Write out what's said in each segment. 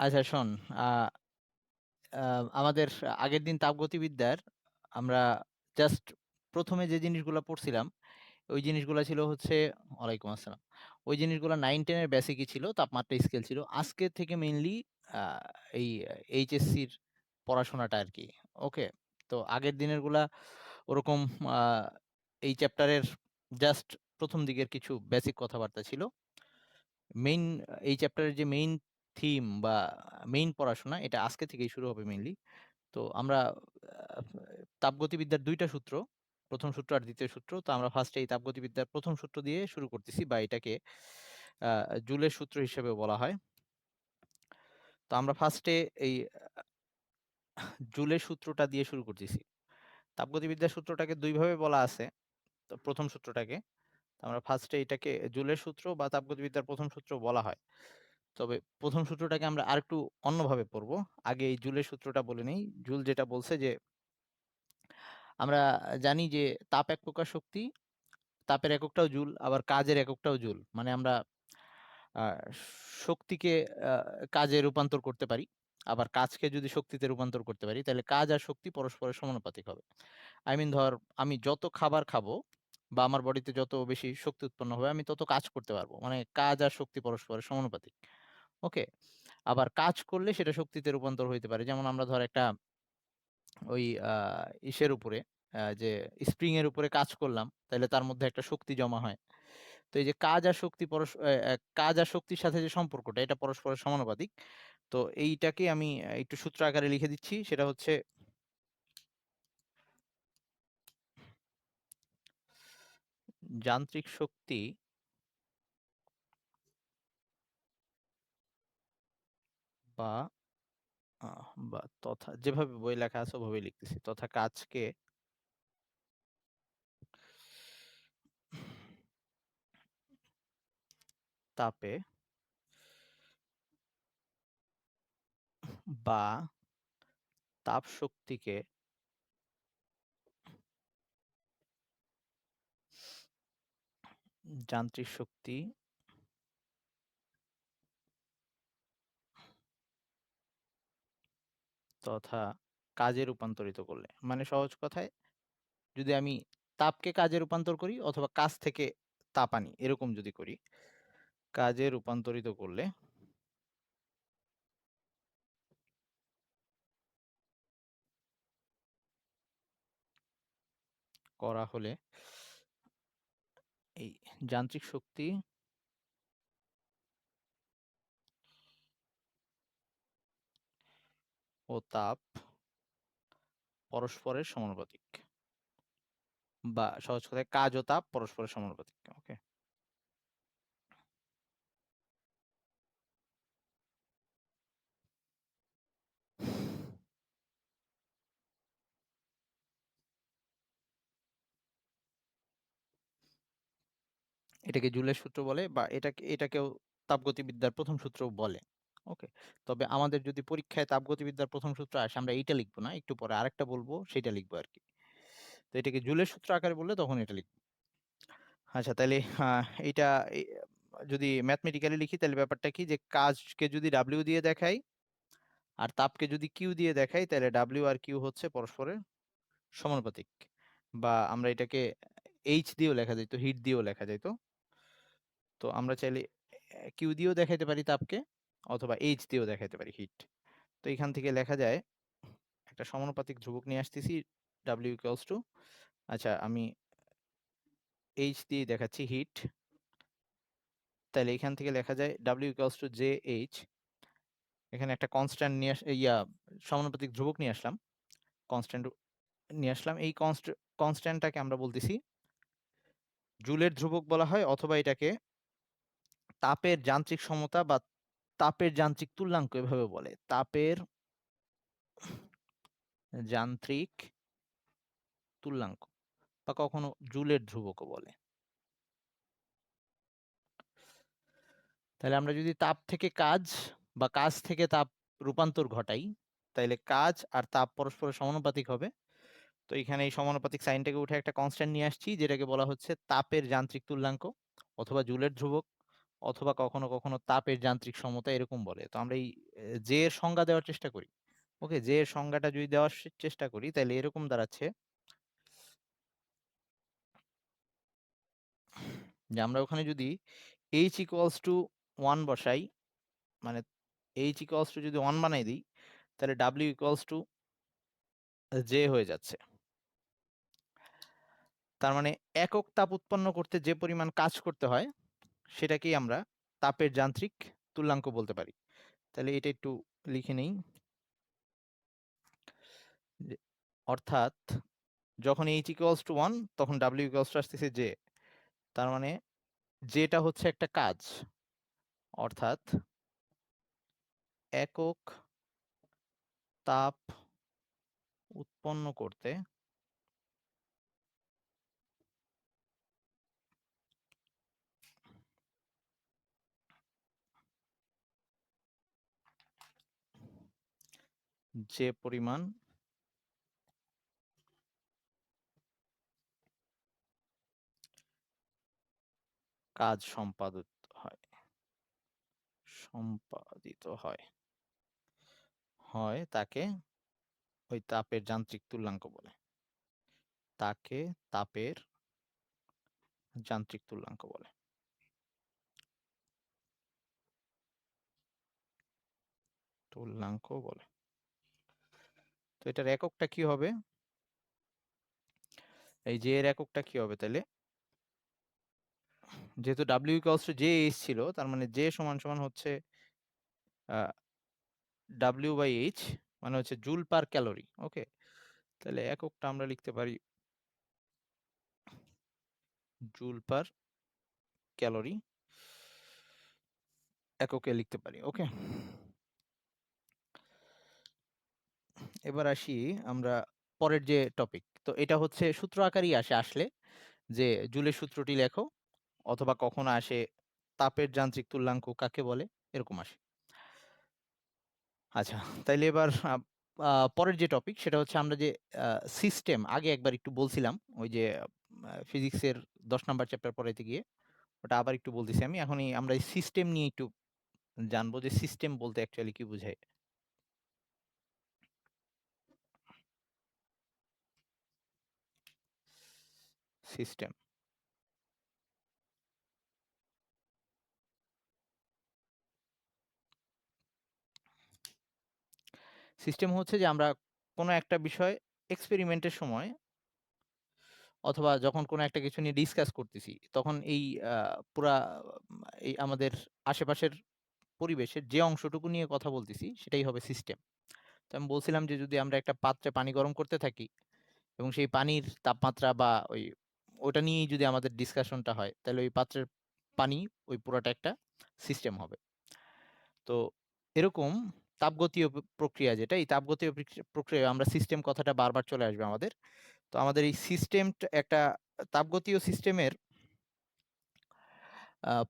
আচ্ছা শোন, আহ, আমাদের আগের দিন তাপগতিবিদ্যার আমরা জাস্ট প্রথমে যে জিনিসগুলো পড়ছিলাম ওই জিনিসগুলো ছিল হচ্ছে, ওয়ালাইকুম আসসালাম, ওই জিনিসগুলো 9-10-এর বেসিকই ছিল, তাপমাত্রা স্কেল ছিল। আজকে থেকে মেইনলি এই এইচএসসির পড়াশোনাটা আর কি। ওকে, তো আগের দিনের গুলা ওরকম আহ, এই চ্যাপ্টারের জাস্ট প্রথম দিকের কিছু বেসিক কথাবার্তা ছিল। মেইন এই চ্যাপ্টারের যে মেইন থিম বা মেইন পড়াশোনা এটা আজকে থেকেই শুরু হবে মেইনলি। তো আমরা আহ, তাপগতিবিদ্যার দুইটা সূত্র, প্রথম সূত্র আর দ্বিতীয় সূত্র, তো আমরা ফার্স্টে এই তাপগতিবিদ্যার প্রথম সূত্র দিয়ে শুরু করতেছি, বা এটাকে জুলের সূত্র হিসেবে বলা হয়। তো আমরা ফার্স্টে এই জুলের সূত্রটা দিয়ে শুরু করতেছি। তাপগতিবিদ্যার সূত্রটাকে দুইভাবে বলা আছে। তো প্রথম সূত্রটাকে তো আমরা ফার্স্টে এটাকে জুলের সূত্র বা তাপগতিবিদ্যার প্রথম সূত্র বলা হয়। তবে প্রথম সূত্রটাকে আমরা আরেকটু অন্যভাবে পড়বো। আগে এই জুলের সূত্রটা বলে নেই। জুল যেটা বলছে যে আমরা জানি যে তাপ এক প্রকার শক্তি, তাপের এককটাও জুল, আবার কাজের এককটাও জুল। মানে আমরা আহ, শক্তিকে কাজে রূপান্তর করতে পারি, আবার কাজকে যদি শক্তিতে রূপান্তর করতে পারি তাহলে কাজ আর শক্তি পরস্পরের সমানুপাতিক হবে। আই মিন ধর, আমি যত খাবার খাবো বা আমার বডিতে যত বেশি শক্তি উৎপন্ন হবে আমি তত কাজ করতে পারবো, মানে কাজ আর শক্তি পরস্পরের সমানুপাতিক। ওকে, আবার কাজ করলে সেটা শক্তিতে রূপান্তর হইতে পারে। যেমন আমরা ধর একটা ওই ইসের উপরে, যে স্প্রিং এর উপরে কাজ করলাম, তাহলে তার মধ্যে একটা শক্তি জমা হয়। তো এই যে কাজ আর শক্তি কাজ আর শক্তির সাথে যে সম্পর্কটা এটা পরস্পরের সমানুপাতিক। তো এইটাকে আমি একটু সূত্র আকারে লিখে দিচ্ছি, সেটা হচ্ছে যান্ত্রিক শক্তি বা তথা, যেভাবে বই লেখা আছে ওভাবে লিখতেছি, তথা কাজকে তাপে বা তাপ শক্তিকে যান্ত্রিক শক্তি তথা কাজে রূপান্তরিত করলে, মানে সহজ কথায় যদি আমি তাপকে কাজে রূপান্তর করি অথবা কাজ থেকে তাপ আনি এরকম যদি করি, কাজে রূপান্তরিত করলে করা হলে এই যান্ত্রিক শক্তি ও তাপ পরস্পরের সমানুপাতিক, বা সহজ কথায় কাজ ও তাপ পরস্পরের সমানুপাতিক। ওকে, এটাকে জুলের সূত্র বলে, বা এটাকেও তাপগতিবিদ্যার প্রথম সূত্র বলে। ওকে, তবে আমাদের যদি পরীক্ষায় তাপগতিবিদ্যার প্রথম সূত্র আসে আমরা এইটা লিখবো না, একটু পরে আরেকটা বলবো সেটা লিখবো আর কি। তো এটাকে জুলের সূত্র আকারে বললে তখন এটা লিখবো। আচ্ছা, তাহলে এইটা যদি ম্যাথমেটিক্যালি লিখি তাহলে ব্যাপারটা কি, যে কাজকে যদি ডাব্লিউ দিয়ে দেখাই আর তাপকে যদি কিউ দিয়ে দেখাই তাহলে ডাব্লিউ আর কিউ হচ্ছে পরস্পরের সমানুপাতিক। বা আমরা এটাকে এইচ দিয়েও লেখা যেত, হিট দিয়েও লেখা যেত। তো আমরা চাইলে কিউ দিয়েও দেখাইতে পারি তাপকে, অথবা এইচ দিয়েও দেখাইতে পারি হিট। তো এখান থেকে লেখা যায়, একটা সমানুপাতিক ধ্রুবক নিয়ে আসতেছি, ডাব্লিউ ইকুয়ালস টু, আচ্ছা আমি এইচ দিয়ে দেখাচ্ছি হিট, তাহলে এখান থেকে লেখা যায় W equals to J H. এখানে একটা কনস্ট্যান্ট নিয়ে সমানুপাতিক ধ্রুবক নিয়ে আসলাম, কনস্ট্যান্ট নিয়ে আসলাম। এই কনস্ট্যান্টটাকে আমরা বলতেছি জুলের ধ্রুবক বলা হয়, অথবা এটাকে তাপের যান্ত্রিক সমতা বা তাপের যান্ত্রিক তুল্যাঙ্ক এভাবে বলে, তাপের যান্ত্রিক তুল্যাঙ্ক, বা কখনো জুলের ধ্রুবকও বলে। তাহলে আমরা যদি তাপ থেকে কাজ বা কাজ থেকে তাপ রূপান্তর ঘটাই তাহলে কাজ আর তাপ পরস্পরের সমানুপাতিক হবে। তো এখানে এই সমানুপাতিক সাইনটাকে উঠে একটা কনস্ট্যান্ট নিয়ে আসছি যেটাকে বলা হচ্ছে তাপের যান্ত্রিক তুল্যাঙ্ক, অথবা জুলের ধ্রুবক, অথবা কখনো কখনো তাপের যান্ত্রিক সমতা এরকম বলে। তো আমরা এই যে এর সংজ্ঞা দেওয়ার চেষ্টা করি। ওকে, যে এর সংজ্ঞাটা যদি দেওয়ার চেষ্টা করি তাহলে এরকম দাঁড়াচ্ছে যে আমরা ওখানে যদি h equals to 1 বসাই, মানে h equals to যদি 1 বানাই দিই তাহলে w equals to j হয়ে যাচ্ছে। তার মানে একক তাপ উৎপন্ন করতে যে পরিমাণ কাজ করতে হয় সেটাকেই আমরা তাপের যান্ত্রিক তুল্যাঙ্ক বলতে পারি। তাহলে এটা একটু লিখে নেই, অর্থাৎ যখন h equals to 1 তখন w equals to আসতেছে j। তার মানে যেটা হচ্ছে একটা কাজ, অর্থাৎ একক তাপ উৎপন্ন করতে যে পরিমাণ কাজ সম্পাদিত হয় হয় তাকে ওই তাপের যান্ত্রিক তুল্যাঙ্ক বলে। তাকে তাপের যান্ত্রিক তুল্যাঙ্ক বলে। তুল্যাঙ্ক বলে। তো এটার এককটা কি হবে? এই যে এর এককটা কি হবে তাহলে? যেহেতু w equals to j h ছিল, তার মানে j সমান সমান হচ্ছে w বাই h, মানে হচ্ছে জুল পার ক্যালোরি। ওকে, তাহলে এককটা আমরা লিখতে পারি জুল পার ক্যালোরি এককে লিখতে পারি। ওকে, এবার আসি আমরা পরের যে টপিক। তো এটা হচ্ছে সূত্র আকারই আসলে যে জুলের সূত্রটি লেখো, অথবা কখনো আসে তাপের যান্ত্রিক তুল্যাঙ্ক কাকে বলে, এরকম আসে। আচ্ছা, তাইলে এবার পরের যে টপিক সেটা হচ্ছে আমরা যে সিস্টেম আগে একবার একটু বলছিলাম, ওই যে ফিজিক্সের 10 নাম্বার চ্যাপ্টার পড়াইতে গিয়ে ওটা আবার একটু বলতেছি আমি। এখনই আমরা এই সিস্টেম নিয়ে একটু জানবো যে সিস্টেম বলতে অ্যাকচুয়ালি কি বোঝায়। সিস্টেম সিস্টেম হচ্ছে যে আমরা কোনো একটা বিষয় এক্সপেরিমেন্টের সময় অথবা যখন কোনো একটা কিছু নিয়ে ডিসকাস করতেছি তখন এই পুরা এই আমাদের আশেপাশের পরিবেশের যে অংশটুকু নিয়ে কথা বলতেছি সেটাই হবে সিস্টেম। তো আমি বলছিলাম যে যদি আমরা একটা পাত্রে পানি গরম করতে থাকি এবং সেই পানির তাপমাত্রা বা ওটা নিয়েই যদি আমাদের ডিসকাশনটা হয় তাহলে ওই পাত্রের পানি ওই পুরোটা একটা সিস্টেম হবে। তো এরকম তাপগতীয় প্রক্রিয়া, যেটা এই তাপগতীয় প্রক্রিয়া আমরা সিস্টেম কথাটা বারবার চলে আসবে আমাদের। তো আমাদের এই সিস্টেম একটা তাপগতীয় সিস্টেমের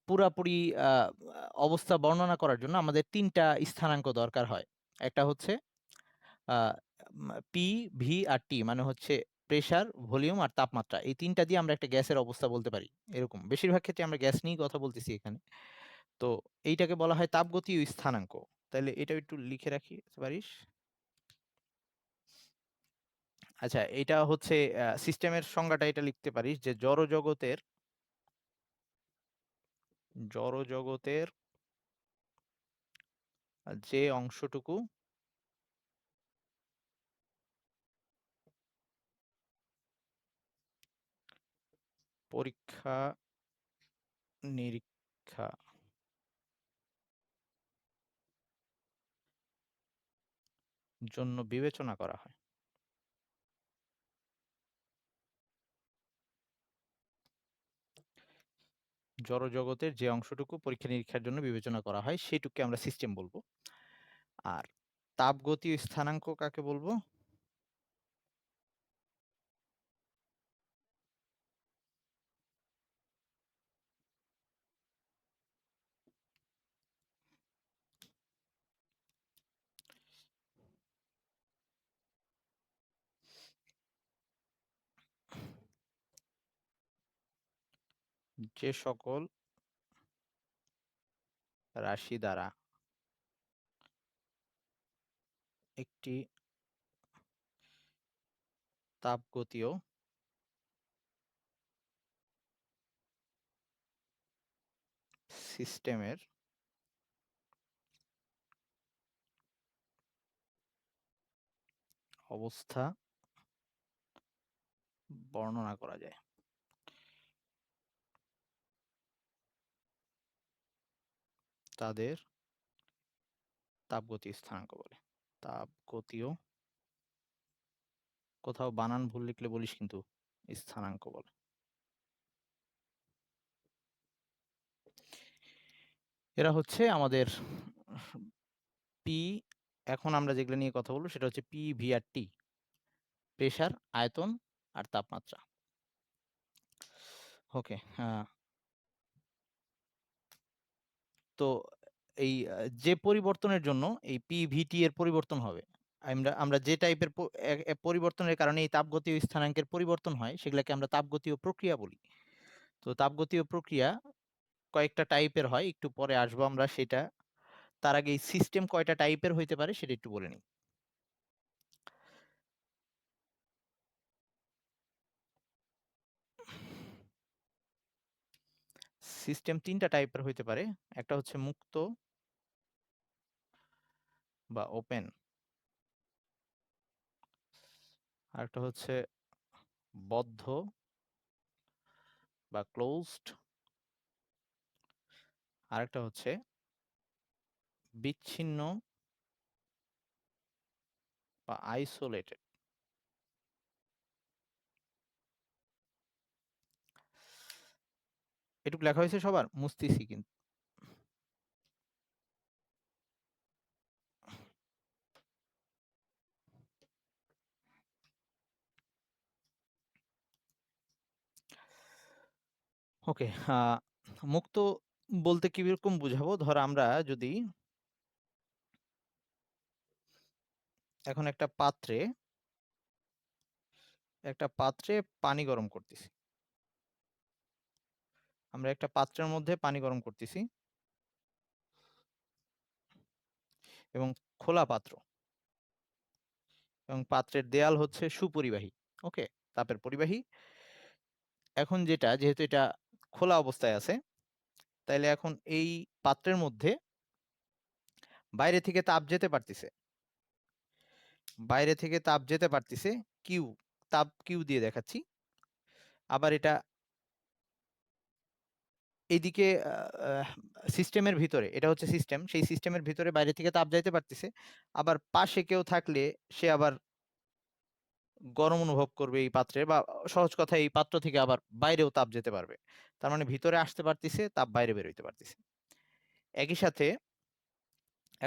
পুরাপুরি অবস্থা বর্ণনা করার জন্য আমাদের ৩টা স্থানাঙ্ক দরকার হয়। একটা হচ্ছে পি, ভি আর টি, মানে হচ্ছে প্রেসার, ভলিউম আর তাপমাত্রা। এই ৩টা দিয়ে আমরা একটা গ্যাসের অবস্থা বলতে পারি। এরকম বেশিরভাগ ক্ষেত্রে আমরা গ্যাস নিয়েই কথা বলতেছি এখানে। তো এইটাকে বলা হয় তাপগতীয় স্থানাঙ্ক। তাহলে এটা একটু লিখে রাখি পারিস? আচ্ছা, এটা হচ্ছে সিস্টেমের সংজ্ঞাটা এটা লিখতে পারিস যে জড়জগতের যে অংশটুকু পরীক্ষা নিরীক্ষা জন্য বিবেচনা করা হয়। জড়জগতের যে অংশটুকু পরীক্ষা নিরীক্ষার জন্য বিবেচনা করা হয় সেটুকুকে আমরা সিস্টেম বলবো। আর তাপগতীয় স্থানাঙ্ক কাকে বলবো? যে সকল রাশি দ্বারা একটি তাপগতীয় সিস্টেমের অবস্থা বর্ণনা করা যায়। তাদের তাপগতীয় স্থানাঙ্ক বলে। তাপগতীয়, কোথাও বানান ভুল লিখলে বলিস কিন্তু, স্থানাঙ্ক বলে। এরা হচ্ছে আমাদের পি, এখন আমরা যেগুলো নিয়ে কথা বলবো সেটা হচ্ছে পি ভি আর টি, প্রেসার, আয়তন আর তাপমাত্রা। ওকে, তো এই যে পরিবর্তনের জন্য এই পিভিটি এর পরিবর্তন হবে, আমরা আমরা যে টাইপের পরিবর্তনের কারণে এই তাপগতীয় স্থানাঙ্কের পরিবর্তন হয় সেগুলোকে আমরা তাপগতীয় প্রক্রিয়া বলি। তো তাপগতীয় প্রক্রিয়া কয়েকটা টাইপের হয়, একটু পরে আসবো আমরা সেটা। তার আগে এই সিস্টেম কয়টা টাইপের হইতে পারে সেটা একটু বলে নিই। সিস্টেম তিনটা টাইপের হইতে পারে। একটা হচ্ছে মুক্ত বা ওপেন, আর একটা হচ্ছে বদ্ধ বা ক্লোজড, আর একটা হচ্ছে বিচ্ছিন্ন বা আইসোলেটেড। এটুকু লেখা হয়েছে সবার, মুছতেছি কিন্তু। ওকে, মুক্ত বলতে কিরকম বুঝাবো? ধর আমরা যদি এখন একটা পাত্রে পানি গরম করতেছি, আমরা একটা পাত্রের মধ্যে পানি গরম করতেছি এবং খোলা পাত্র, এবং পাত্রের দেয়াল হচ্ছে সুপরিবাহী, ওকে, তাপের পরিবাহী। এখন যেহেতু এটা খোলা অবস্থায় আছে, তাইলে এখন এই পাত্রের মধ্যে বাইরে থেকে তাপ যেতে পারতেছে, কিউ, তাপ কিউ দিয়ে দেখাচ্ছি। আবার এটা এইদিকে সিস্টেমের ভিতরে, এটা হচ্ছে সিস্টেম, সেই সিস্টেমের ভিতরে বাইরে থেকে তাপ যাইতে পারতেছে। আবার পাশে কেউ থাকলে সে আবার গরম অনুভব করবে এই পাত্রে, বা সহজ কথা এই পাত্র থেকে আবার বাইরেও তাপ যেতে পারবে। তার মানে ভিতরে আসতে পারতেছে, তাপ বাইরে বের হইতে পারতেছে। একই সাথে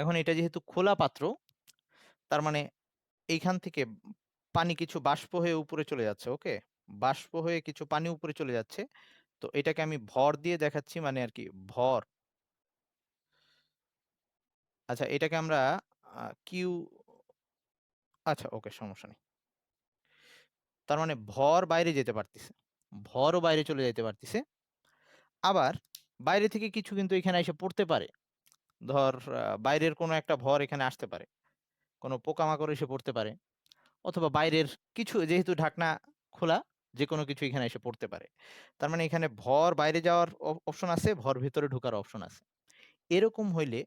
এখন এটা যেহেতু খোলা পাত্র, তার মানে এইখান থেকে পানি কিছু বাষ্প হয়ে উপরে চলে যাচ্ছে, ওকে, বাষ্প হয়ে কিছু পানি উপরে চলে যাচ্ছে। তো এটাকে আমি ভর দিয়ে দেখাচ্ছি, মানে আর কি ভর। আচ্ছা, এটাকে আমরা কিউ, আচ্ছা ওকে, সমস্যা নেই। তার মানে ভর বাইরে যেতে পারতেছে, ভরও বাইরে চলে যেতে পারতেছে। আবার বাইরে থেকে কিছু কিন্তু এখানে এসে পড়তে পারে। ধর বাইরের কোনো একটা ভর এখানে আসতে পারে, কোনো পোকামাকড় এসে পড়তে পারে, অথবা বাইরের কিছু, যেহেতু ঢাকনা খোলা, যে কোনো কিছু এখানে এসে পড়তে পারে। তার মানে এখানে ভর বাইরে যাওয়ার অপশন আছে, ভর ভিতরে ঢোকার অপশন আছে। এরকম হইলে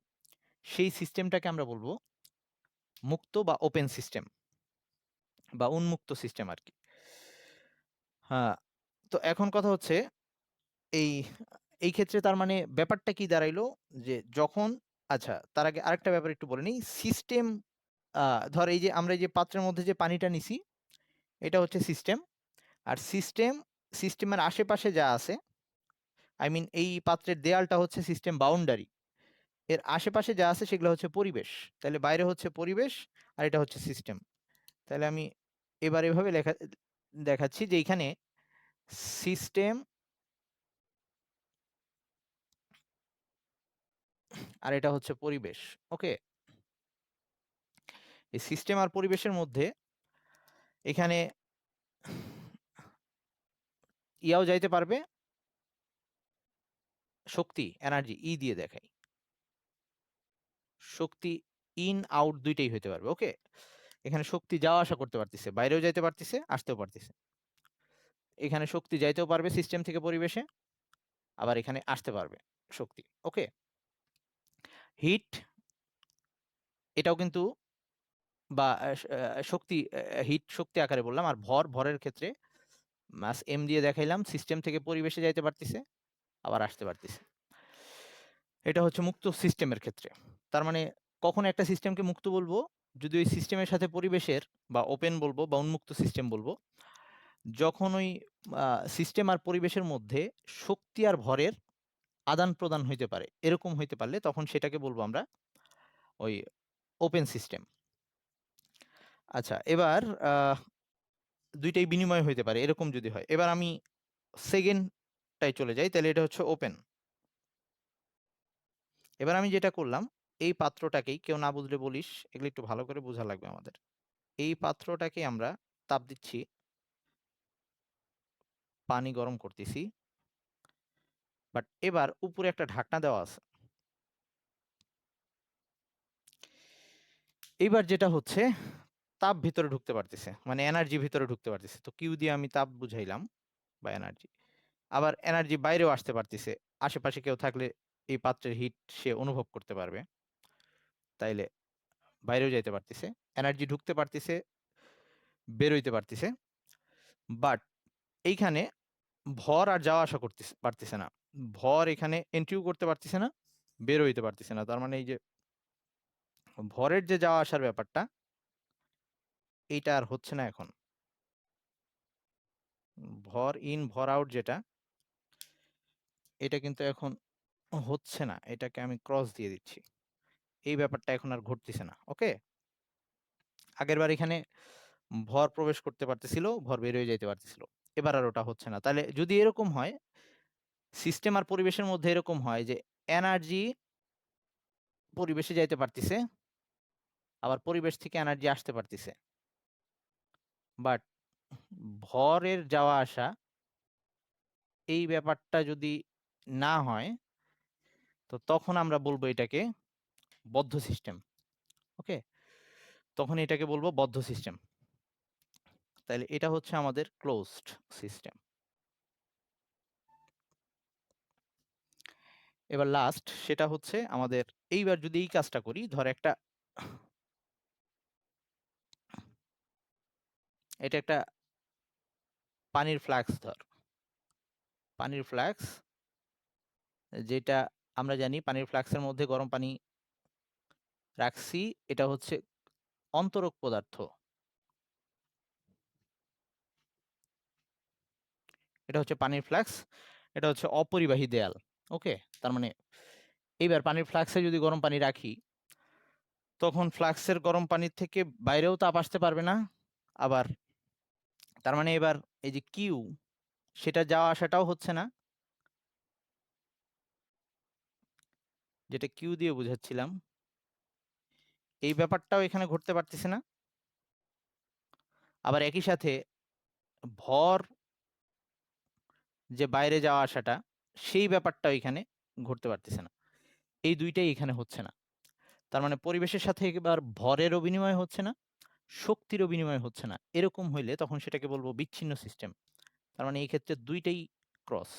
সেই সিস্টেমটাকে আমরা বলবো মুক্ত বা ওপেন সিস্টেম বা উন্মুক্ত সিস্টেম আর কি। হ্যাঁ, তো এখন কথা হচ্ছে এই এই ক্ষেত্রে তার মানে ব্যাপারটা কি দাঁড়াইলো, যে যখন, আচ্ছা তার আগে আরেকটা ব্যাপার একটু বলে নিই। সিস্টেম, ধর এই যে আমরা এই যে পাত্রের মধ্যে যে পানিটা নিছি, এটা হচ্ছে সিস্টেম। আর সিস্টেমের আশেপাশে যা আছে, আই মিন এই পাত্রের দেয়ালটা হচ্ছে সিস্টেম বাউন্ডারি, এর আশেপাশে যা আছে সেগুলো হচ্ছে পরিবেশ। তাহলে বাইরে হচ্ছে পরিবেশ, আর এটা হচ্ছে সিস্টেম। তাহলে আমি এবার এভাবে দেখাচ্ছি যে এখানে সিস্টেম আর এটা হচ্ছে পরিবেশ, ওকে। এই সিস্টেম আর পরিবেশের মধ্যে এখানে ইয়াও যাইতে পারবে, শক্তি, এনার্জি ই দিয়ে দেখাই। শক্তি ইন আউট দুইটাই হইতে পারবে। ওকে, এখানে শক্তি যাওয়া আসা করতে পারতেছে, বাইরেও যাইতে পারতেছে, আসতেও পারতেছে। এখানে শক্তি যাইতেও পারবে সিস্টেম থেকে পরিবেশে, আবার এখানে আসতে পারবে শক্তি। ওকে, হিট এটাও কিন্তু, বা শক্তি, হিট শক্তি আকারে বললাম, আর ভরের ক্ষেত্রে মাস এম দিয়ে দেখাইলাম, সিস্টেম থেকে পরিবেশে যাইতে পারতেছে, আবার আসতে পারতেছে। এটা হচ্ছে মুক্ত সিস্টেমের ক্ষেত্রে। তার মানে কখন একটা সিস্টেমকে মুক্ত বলবো, যদি ওই সিস্টেমের সাথে পরিবেশের, বা ওপেন বলবো বা উন্মুক্ত সিস্টেম বলবো, যখন ওই সিস্টেম আর পরিবেশের মধ্যে শক্তি আর ভরের আদান প্রদান হইতে পারে, এরকম হইতে পারলে তখন সেটাকে বলবো আমরা ওই ওপেন সিস্টেম। আচ্ছা, এবার দুইটাই বিনিময় হইতে পারে এরকম যদি হয়। এবার আমি সেকেন্ডটাই চলে যাই, তাহলে এটা হচ্ছে ওপেন। এবার আমি যেটা করলাম, এই পাত্রটাকেই, কেউ না বুঝলে বলিস, এগুলো একটু ভালো করে বোঝা লাগবে আমাদের। এই পাত্রটাকে আমরা তাপ দিচ্ছি, পানি গরম করতেছি, বাট এবার উপরে একটা ঢাকনা দেওয়া আছে। এইবার যেটা হচ্ছে, তাপ ভিতরে ঢুকতে পারতেছে, মানে এনার্জি ভিতরে ঢুকতে পারতেছে। তো কিউ দিয়ে আমি তাপ বুঝাইলাম বা এনার্জি। আবার এনার্জি বাইরেও আসতে পারতেছে, আশেপাশে কেউ থাকলে এই পাত্রের হিট সে অনুভব করতে পারবে, তাইলে বাইরেও যাইতে পারতেছে, এনার্জি ঢুকতে পারতেছে, বেরোইতে পারতেছে। বাট এইখানে ভর আর যাওয়া আসা করতে পারতেছে না, ভর এখানে এন্ট্রিও করতে পারতেছে না, বের হইতে পারতেছে না। তার মানে এই যে ভরের যে যাওয়া আসার ব্যাপারটা, এইটা আর হচ্ছে না এখন। ভর ইন ভর আউট যেটা, এটা কিন্তু এখন হচ্ছে না, এটাকে আমি ক্রস দিয়ে দিচ্ছি। এই ব্যাপারটা এখন আর ঘটতেছে না। ওকে, আগেরবার এখানে ভর প্রবেশ করতে পারতেছিল, ভর বের হয়ে যাইতে পারতেছিল, এবার আর ওটা হচ্ছে না। তাহলে যদি এরকম হয়, সিস্টেম আর পরিবেশের মধ্যে এরকম হয় যে এনার্জি পরিবেশে যাইতে পারতেছে, আবার পরিবেশ থেকে এনার্জি আসতে পারতেছে, বাট ভরের যাওয়া আসা, এই ব্যাপারটা যদি না হয়, তো তখন আমরা বলবো এটাকে বদ্ধ সিস্টেম। ওকে, তখন এটাকে বলবো বদ্ধ সিস্টেম। তাহলে এটা হচ্ছে আমাদের ক্লোজড সিস্টেম। এবার লাস্ট, সেটা হচ্ছে আমাদের, এইবার যদি এই কাজটা করি, ধর একটা, এটা একটা পানির ফ্লাক্স, ধর পানির ফ্লাক্স, যেটা আমরা জানি পানির ফ্লাক্সের মধ্যে গরম পানি রাখছি, এটা হচ্ছে অন্তরক পদার্থ, এটা হচ্ছে পানির ফ্লাক্স, এটা হচ্ছে অপরিবাহী দেয়াল। ওকে, তার মানে এইবার পানির ফ্লাক্সে যদি গরম পানি রাখি, তখন ফ্লাক্সের গরম পানির থেকে বাইরেও তাপ আসতে পারবে না। আবার তার মানে এবার এই যে কিউ, সেটা যাওয়া আসাটাও হচ্ছে না, যেটা কিউ দিয়ে বুঝাচ্ছিলাম, এই ব্যাপারটাও এখানে ঘটতে পারতেছে না। আবার একই সাথে ভর যে বাইরে যাওয়া আসাটা, সেই ব্যাপারটাও এখানে ঘটতে পারতেছে না। এই দুইটাই এখানে হচ্ছে না। তার মানে পরিবেশের সাথে এবার ভরেরও বিনিময় হচ্ছে না, শক্তিরও বিনিময় হচ্ছে না। এরকম হইলে তখন সেটাকে বলবো বিচ্ছিন্ন সিস্টেম। তার মানে এই ক্ষেত্রে দুইটাই ক্রস।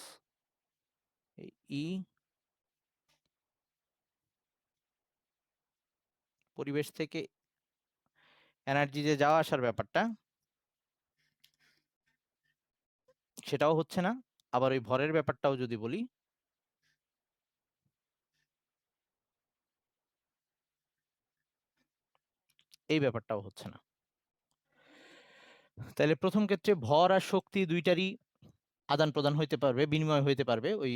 ই, পরিবেশ থেকে এনার্জি যে যাওয়া আসার ব্যাপারটা, সেটাও হচ্ছে না। আবার ওই ভরের ব্যাপারটাও যদি বলি, এই ব্যাপারটাও হচ্ছে না। তাহলে প্রথম ক্ষেত্রে ভর আর শক্তি দুইটারই আদান প্রদান হইতে পারবে, বিনিময় হইতে পারবে ওই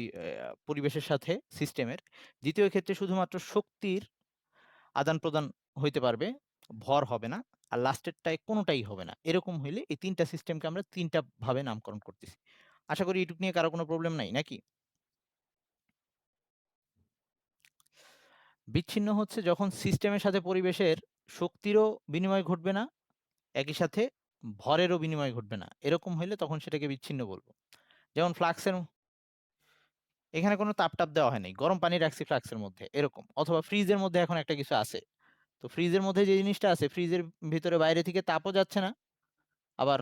পরিবেশের সাথে সিস্টেমের। দ্বিতীয় ক্ষেত্রে শুধুমাত্র শক্তির আদান প্রদান হইতে পারবে, ভর হবে না। আর লাস্টেরটায় কোনোটাই হবে না। এরকম হইলে এই তিনটা সিস্টেমকে আমরা তিনটা ভাবে নামকরণ করতেছি। আশা করি এটুক নিয়ে কারো কোনো প্রবলেম নাই নাকি? বিচ্ছিন্ন হচ্ছে যখন সিস্টেমের সাথে পরিবেশের শক্তিরও বিনিময় ঘটবে না, একই সাথে ভরেরও বিনিময় ঘটবে না। এরকম হইলে তখন সেটাকে বিচ্ছিন্ন বলবো। যেমন ফ্লাক্সের, এখানে কোনো তাপ দেওয়া হয় নাই, গরম পানি রাখছি ফ্লাক্সের মধ্যে এরকম, অথবা ফ্রিজের মধ্যে এখন একটা কিছু আছে। তো ফ্রিজের মধ্যে যে জিনিসটা আছে, ফ্রিজের ভিতরে বাইরে থেকে তাপও যাচ্ছে না, আবার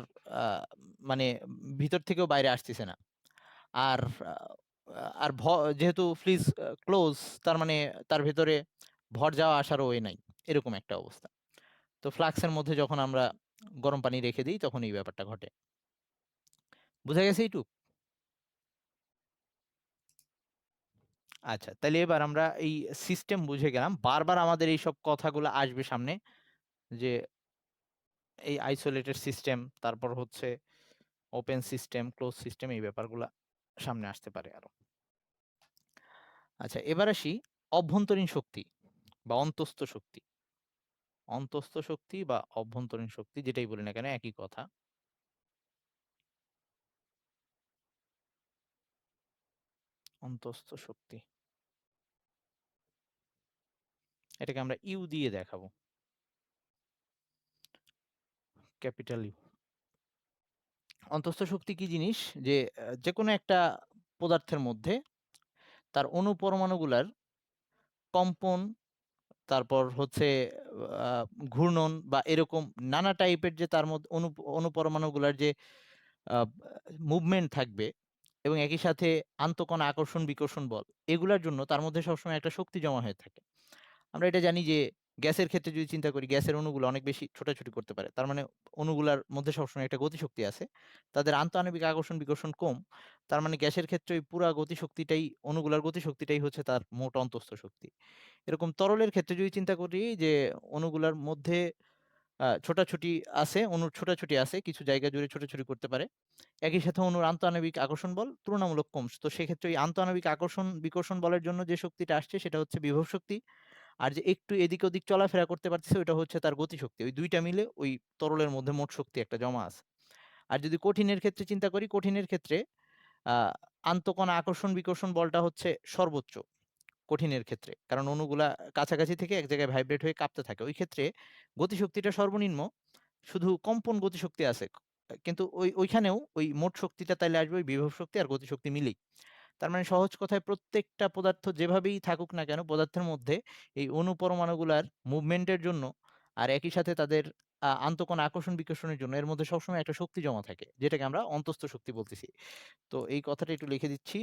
মানে ভিতর থেকেও বাইরে আসতেছে না। আর আর যেহেতু ফ্রিজ ক্লোজ, তার মানে তার ভেতরে ভর যাওয়া আসারও ওয়ে নাই, এরকম একটা অবস্থা। তো ফ্লাক্সের মধ্যে যখন আমরা গরম পানি রেখে দিই তখন এই ব্যাপারটা ঘটে। বুঝা গেছে এইটুক? আচ্ছা, তাহলে এবার আমরা এই সিস্টেম বুঝে গেলাম। বারবার আমাদের এইসব কথাগুলো আসবে সামনে, যে এই আইসোলেটেড সিস্টেম, তারপর হচ্ছে ওপেন সিস্টেম, ক্লোজ সিস্টেম, এই ব্যাপারগুলা সামনে আসতে পারে আরো। আচ্ছা, এবার আসি অভ্যন্তরীণ শক্তি বা অন্তস্থ শক্তি। অন্তস্থ শক্তি বা অভ্যন্তরীণ শক্তি, যেটাই বলি না কেন একই কথা। অন্তস্থ শক্তি, এটাকে আমরা ইউ দিয়ে দেখাবো, ক্যাপিটাল ইউ। অন্তস্থ শক্তি কি জিনিস? যে যে কোনো একটা পদার্থের মধ্যে তার অণু পরমাণুগুলার কম্পন, তারপর হচ্ছে আহ, ঘূর্ণন বা এরকম নানা টাইপের যে তার মধ্যে অনুপরমাণুগুলার যে মুভমেন্ট থাকবে, এবং একই সাথে আন্তঃকণা আকর্ষণ বিকর্ষণ বল, এগুলার জন্য তার মধ্যে সবসময় একটা শক্তি জমা হয়ে থাকে। আমরা এটা জানি যে গ্যাসের ক্ষেত্রে যদি চিন্তা করি, গ্যাসের অণুগুলো অনেক বেশি ছোটাছুটি করতে পারে, তার মানে অণুগুলার মধ্যে সবসময় একটা গতিশক্তি আছে। তাদের আন্তঃআণবিক আকর্ষণ বিকর্ষণ কম, তার মানে গ্যাসের ক্ষেত্রে ওই পুরা গতিশক্তিটাই, অণুগুলার গতিশক্তিটাই হচ্ছে তার মোট অন্তস্থ শক্তি। এরকম তরলের ক্ষেত্রে যদি চিন্তা করি, যে অণুগুলার মধ্যে ছোটাছুটি আছে, অণুর ছোটাছুটি আছে, কিছু জায়গা জুড়ে ছোটাছুটি করতে পারে, একই সাথে অণুর আন্তঃআণবিক আকর্ষণ বল তুলনামূলক কম। তো সেক্ষেত্রে ওই আন্তঃআণবিক আকর্ষণ বিকর্ষণ বলের জন্য যে শক্তিটা আসছে সেটা হচ্ছে বিভব শক্তি, আর যে একটু এদিক ওদিক চলাফেরা করতে পারতেছে ওইটা হচ্ছে তার গতিশক্তি। ওই দুইটা মিলে ওই তরলের মধ্যে মোট শক্তি একটা জমা আছে। আর যদি কঠিনের ক্ষেত্রে চিন্তা করি, কঠিনের ক্ষেত্রে আহ আন্তঃকণা আকর্ষণ বিকর্ষণ বলটা হচ্ছে সর্বোচ্চ কঠিনের ক্ষেত্রে, কারণ অণুগুলা কাছাকাছি থেকে এক জায়গায় ভাইব্রেট হয়ে কাঁপতে থাকে। ওই ক্ষেত্রে গতিশক্তিটা সর্বনিম্ন, শুধু কম্পন গতিশক্তি আছে, কিন্তু ওইখানেও ওই মোট শক্তিটা তাইলে আসবে ওই বিভব শক্তি আর গতিশক্তি মিলেই। তার মানে সহজ কথায়, প্রত্যেকটা পদার্থ যেভাবেই থাকুক না কেন, পদার্থের মধ্যে এই অণু পরমাণুগুলার মুভমেন্টের জন্য আর একই সাথে তাদের আন্তঃকণা আকর্ষণ বিকর্ষণের জন্য এর মধ্যে সবসময় একটা শক্তি জমা থাকে, যেটাকে আমরা অন্তস্থ শক্তি বলতেছি। তো এই কথাটা একটু লিখে দিচ্ছি।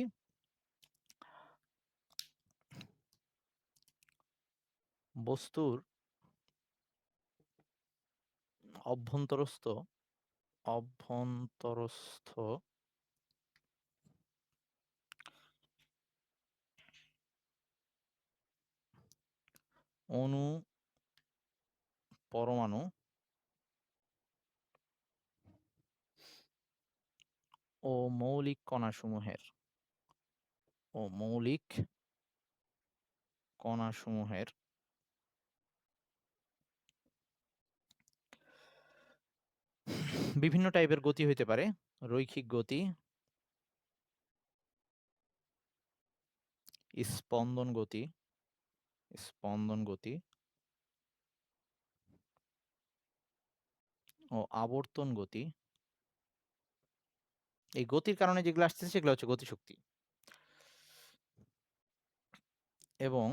বস্তুর অভ্যন্তরস্থ অভ্যন্তরস্থ অণু পরমাণু ও মৌলিক কণাসমূহের ও মৌলিক কণাসমূহের বিভিন্ন টাইপের গতি হইতে পারে। রৈখিক গতি, স্পন্দন গতি, স্পন্দন গতি ও আবর্তন গতি। এই গতির কারণে যেগুলো আসতেছে সেগুলো হচ্ছে গতিশক্তি, এবং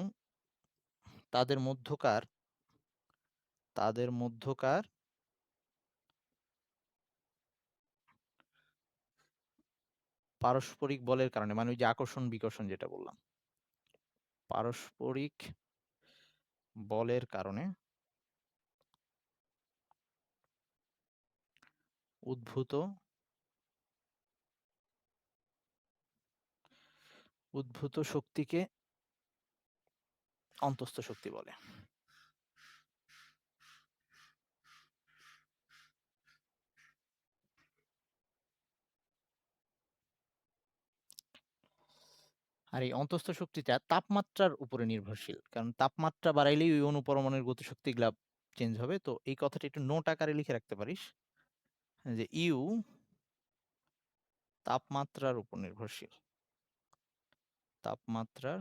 তাদের মধ্যকার তাদের মধ্যকার পারস্পরিক বলের কারণে, মানে ওই যে আকর্ষণ বিকর্ষণ যেটা বললাম, পারস্পরিক বলের কারণে উদ্ভূত উদ্ভূত শক্তিকে অন্তস্থ শক্তি বলে। আর এই অন্তস্থ শক্তিটা তাপমাত্রার উপরে নির্ভরশীল, কারণ তাপমাত্রা বাড়াইলেই ওই অণু পরমাণুর গতিশক্তি গুলা চেঞ্জ হবে। তো এই কথাটা একটু নোট আকারে লিখে রাখতে পারিস, যে ইউ তাপমাত্রার উপর নির্ভরশীল, তাপমাত্রার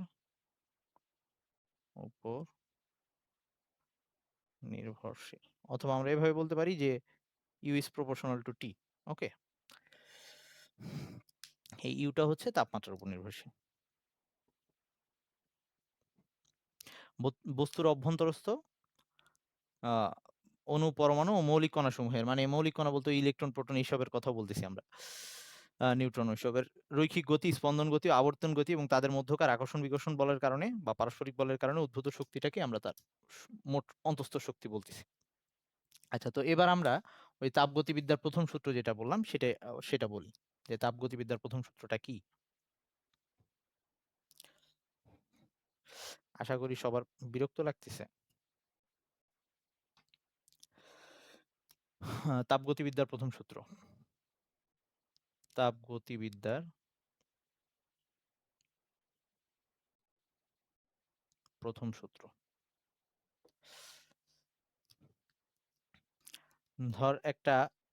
উপর নির্ভরশীল। অথবা আমরা এভাবে বলতে পারি যে ইউ ইজ প্রপোর্শনাল টু টি। ওকে, এই ইউটা হচ্ছে তাপমাত্রার উপর নির্ভরশীল। বস্তুর অভ্যন্তরস্থ আহ অণু, পরমাণু ও মৌলিক কণাসমূহের, মানে মৌলিক কণা বলতে ইলেকট্রন, প্রোটন এইসবের কথা বলতেছি আমরা, নিউট্রন, ওইসবের রৈখিক গতি, স্পন্দন গতি, আবর্তন গতি এবং তাদের মধ্যকার আকর্ষণ বিকর্ষণ বলের কারণে বা পারস্পরিক বলের কারণে উদ্ভূত শক্তিটাকে আমরা তার মোট অন্তস্থ শক্তি বলতেছি। আচ্ছা, তো এবার আমরা ওই তাপগতিবিদ্যার প্রথম সূত্র যেটা বললাম সেটা বলি, যে তাপগতিবিদ্যার প্রথম সূত্রটা কি। আশা করি সবার বিরক্ত লাগতেছে। তাপগতিবিদ্যার প্রথম সূত্র, তাপগতিবিদ্যার প্রথম সূত্র। ধর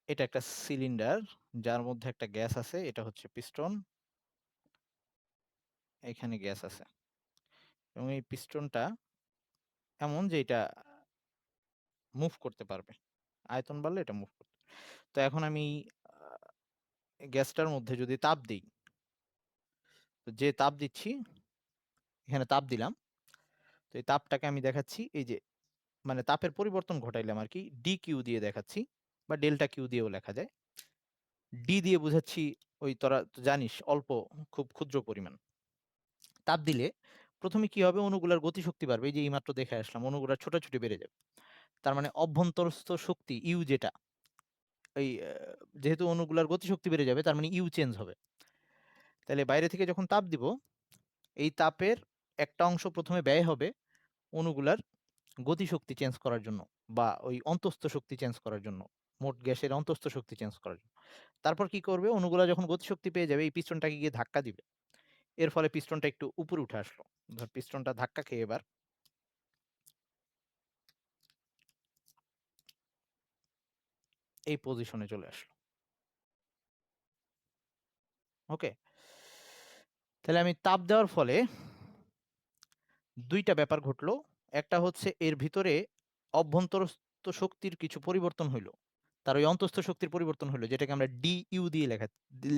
এটা একটা সিলিন্ডার, যার মধ্যে একটা গ্যাস আছে, এটা হচ্ছে পিস্টন, এখানে গ্যাস আছে এবং এই পিস্টনটা এমন যে এটা মুভ করতে পারবে, আয়তন বাড়লে এটা মুভ করতে। তো এখন আমি গ্যাসটার মধ্যে যদি তাপ দিই, তো যে তাপ দিচ্ছি, এখানে তাপ দিলাম, তো এই তাপটাকে আমি দেখাচ্ছি এই যে, মানে তাপের পরিবর্তন ঘটাইলাম আর কি, ডি কিউ দিয়ে দেখাচ্ছি, বা ডেল্টা কিউ দিয়েও লেখা যায়। ডি দিয়ে বুঝাচ্ছি ওই, তোরা তো জানিস, অল্প, খুব ক্ষুদ্র পরিমাণ। তাপ দিলে প্রথমে কি হবে, অণুগুলার গতিশক্তি বাড়বে, এই যে এইমাত্র দেখে আসলাম, অণুগুলার ছোটাছুটি বেড়ে যাবে। তার মানে অভ্যন্তরস্থ শক্তি ইউ যেটা, এই যেহেতু অণুগুলার গতিশক্তি বেড়ে যাবে, তার মানে ইউ চেঞ্জ হবে। তাহলে বাইরে থেকে যখন তাপ দিব, এই তাপের একটা অংশ প্রথমে ব্যয় হবে অণুগুলার গতিশক্তি চেঞ্জ করার জন্য, বা ওই অন্তস্থ শক্তি চেঞ্জ করার জন্য, মোট গ্যাসের অন্তস্থ শক্তি চেঞ্জ করার জন্য। তারপর কি করবে, অণুগুলা যখন গতিশক্তি পেয়ে যাবে, এই পিস্টনটাকে গিয়ে ধাক্কা দিবে, এর ফলে পিস্টনটা একটু উপরে উঠে আসলো। ধর পিস্টনটা ধাক্কা খেয়ে এবার এই পজিশনে চলে আসলো। ওকে, তাহলে আমি তাপ দেওয়ার ফলে দুইটা ব্যাপার ঘটলো। একটা হচ্ছে এর ভিতরে অভ্যন্তরস্থ শক্তির কিছু পরিবর্তন হইলো, তার ওই অন্তস্থ শক্তির পরিবর্তন হলো, যেটাকে আমরা ডি ইউ দিয়ে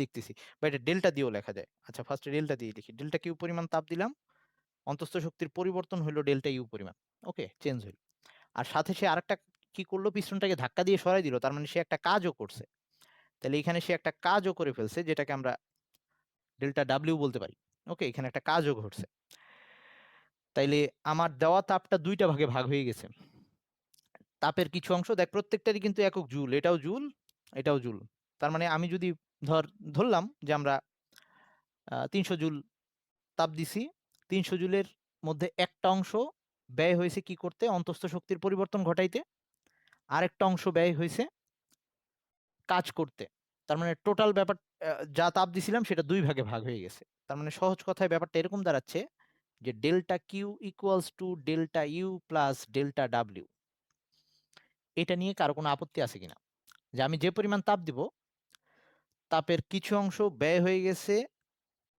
লিখতেছি, বা এটা ডেল্টা দিয়েও লেখা যায়। আচ্ছা, ফার্স্টে ডেল্টা দিয়ে লিখি, ডেল্টা কিউ পরিমাণ তাপ দিলাম, অন্তস্থ শক্তির পরিবর্তন হলো ডেল্টা ইউ পরিমাণ। ওকে, চেঞ্জ হইল। আর সাথে সে আরেকটা কি করলো, পিস্টনটাকে ধাক্কা দিয়ে সরাই দিল, তার মানে সে একটা কাজও করছে। তাহলে এখানে সে একটা কাজও করে ফেলছে, যেটাকে আমরা ডেল্টা ডাব্লিউ বলতে পারি। ওকে, এখানে একটা কাজও ঘটছে। তাইলে আমার দেওয়া তাপটা দুইটা ভাগে ভাগ হয়ে গেছে। তাপের কিছু অংশ দেখ, প্রত্যেকটারই কিন্তু একক জুল, এটাও জুল, এটাও জুল। তার মানে আমি যদি ধরলাম যে আমরা 300 জুল তাপ দিছি, 300 জুলের মধ্যে একটা অংশ ব্যয় হয়েছে কি করতে, অন্তস্থ শক্তির পরিবর্তন ঘটাইতে, আরেকটা অংশ ব্যয় হয়েছে কাজ করতে। তার মানে টোটাল ব্যাপার, যা তাপ দিছিলাম সেটা দুই ভাগে ভাগ হয়ে গেছে। তার মানে সহজ কথায় ব্যাপারটা এরকম দাঁড়াচ্ছে যে delta Q equals to delta U plus delta W. এটা নিয়ে কারো কোনো আপত্তি আছে কিনা, যে আমি যে পরিমাণ তাপ দিব, তাপের কিছু অংশ ব্যয় হয়ে গেছে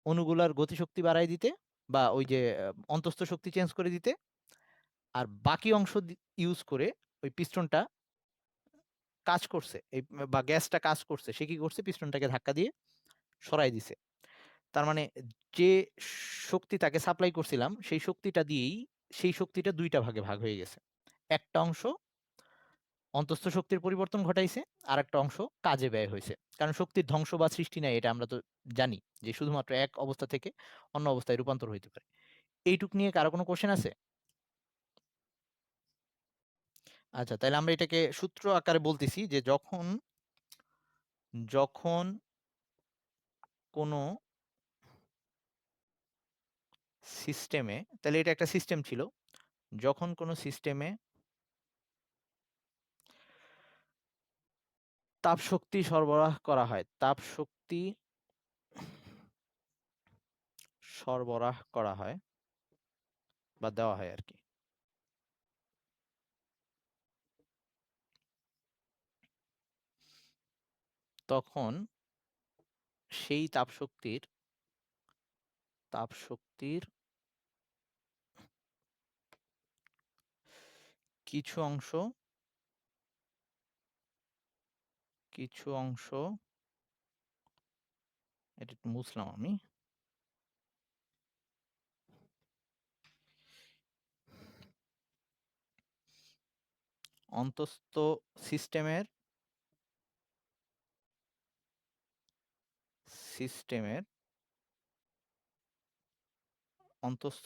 অণুগুলার গতিশক্তি বাড়াই দিতে, বা ওই যে অন্তস্থ শক্তি চেঞ্জ করে দিতে, আর বাকি অংশ ইউজ করে ওই পিস্টনটা কাজ করছে, এই বা গ্যাসটা কাজ করছে, সে কি করছে, পিস্টনটাকে ধাক্কা দিয়ে সরাই দিছে। তার মানে যে শক্তি তাকে সাপ্লাই করছিলাম, সেই শক্তিটা দিয়েই সেই শক্তিটা দুইটা ভাগে ভাগ হয়ে গেছে। একটা অংশ অন্তস্থ শক্তির পরিবর্তন ঘটাইছে, আর একটা অংশ কাজে ব্যয় হয়েছে। কারণ শক্তির ধ্বংস বা সৃষ্টি নাই, এটা আমরা তো জানি, যে শুধুমাত্র এক অবস্থা থেকে অন্য অবস্থায় রূপান্তর হইতে পারে। এইটুক নিয়ে কারো কোনো কোশ্চেন আছে? আচ্ছা, তাহলে আমরা এটাকে সূত্র আকারে বলতেছি, যে যখন যখন কোনো সিস্টেমে, তাহলে এটা একটা সিস্টেম ছিল, যখন কোনো সিস্টেমে তাপ শক্তি সরবরাহ করা হয়, তাপ শক্তি সরবরাহ করা হয় বা দেওয়া হয় আর কি, তখন সেই তাপ শক্তির কিছু অংশ কিছু অংশ এটা একটু মুছলাম আমি, অন্তস্থ সিস্টেমের অন্তস্থ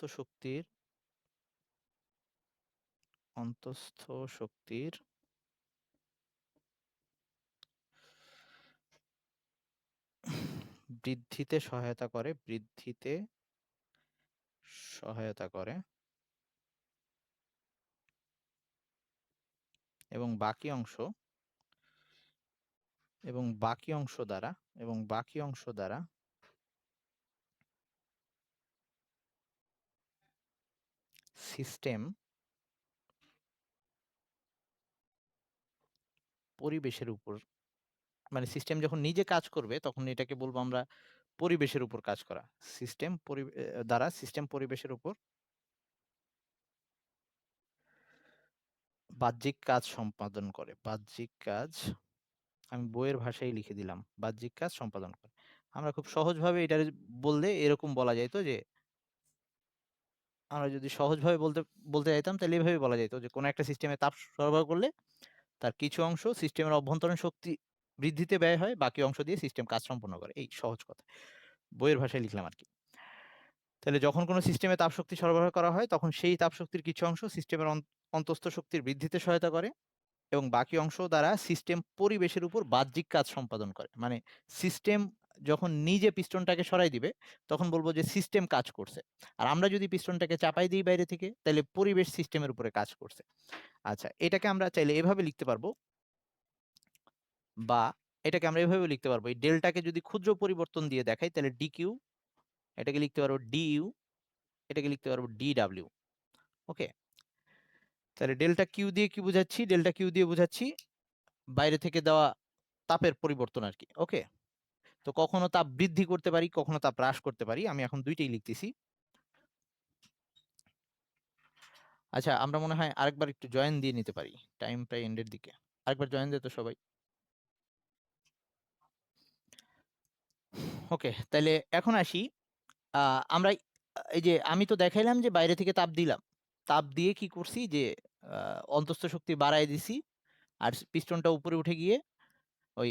শক্তির বৃদ্ধিতে সহায়তা করে এবং বাকি অংশ দ্বারা সিস্টেম পরিবেশের উপর, মানে সিস্টেম যখন নিজে কাজ করবে তখন এটাকে বলবো আমরা পরিবেশের উপর কাজ করা। সিস্টেম পরিবেশের উপর বাহ্যিক কাজ সম্পাদন করে। আমি বইয়ের ভাষায় লিখে দিলাম, বাহ্যিক কাজ সম্পাদন করে। আমরা খুব সহজভাবে এটা বললে এরকম বলা যাইতো যে, আমরা যদি সহজভাবে বলতে চাইতাম তাহলে এভাবে বলা যাইতো যে কোনো একটা সিস্টেমে তাপ সরবরাহ করলে তার কিছু অংশ সিস্টেমের অভ্যন্তরীণ শক্তি বৃদ্ধিতে ব্যয় হয়, বাকি অংশ দিয়ে সিস্টেম কাজ সম্পন্ন করে। এই সহজ কথা, বইয়ের ভাষায় লিখলাম আর কি। তাহলে যখন কোনো সিস্টেমে তাপ শক্তি সরবরাহ করা হয় তখন সেই তাপ শক্তির কিছু অংশ সিস্টেমের অন্তস্থ শক্তির বৃদ্ধিতে সহায়তা করে এবং বাকি অংশ দ্বারা সিস্টেম পরিবেশের উপর বাহ্যিক কাজ সম্পাদন করে। মানে সিস্টেম যখন নিজে পিস্টনটাকে সরাই দিবে তখন বলবো যে সিস্টেম কাজ করছে, আর আমরা যদি পিস্টনটাকে চাপাই দিই বাইরে থেকে তাহলে পরিবেশ সিস্টেমের উপরে কাজ করছে। আচ্ছা, এটাকে আমরা চাইলে এভাবে লিখতে পারবো, বা এটাকে আমরা এভাবে লিখতে পারবো, এই ডেল্টাকে যদি ক্ষুদ্র পরিবর্তন দিয়ে দেখাই তাহলে ডিকিউ, এটাকে লিখতে পারবো ডিইউ, এটাকে লিখতে পারবো ডিডাব্লিউ। ওকে, তাহলে ডেল্টা কিউ দিয়ে কি বুঝাচ্ছি? ডেল্টা কিউ দিয়ে বুঝাচ্ছি বাইরে থেকে দেওয়া তাপের পরিবর্তন আর কি। ওকে, তো কখনো তাপ বৃদ্ধি করতে পারি, কখনো তাপ হ্রাস করতে পারি, আমি এখন দুইটাই লিখতেছি। আচ্ছা, আমরা মনে হয় আরেকবার একটু জয়েন দিয়ে নিতে পারি, টাইম প্রায় এন্ডের দিকে। আরেকবার জয়েন দিতে সবাই। ওকে, তাহলে এখন আসি। আমরা এই যে আমি তো দেখাইলাম যে বাইরে থেকে তাপ দিলাম, তাপ দিয়ে কি করছি যে অন্তস্থ শক্তি বাড়ায় দিছি, আর পিস্টনটা উপরে উঠে গিয়ে ওই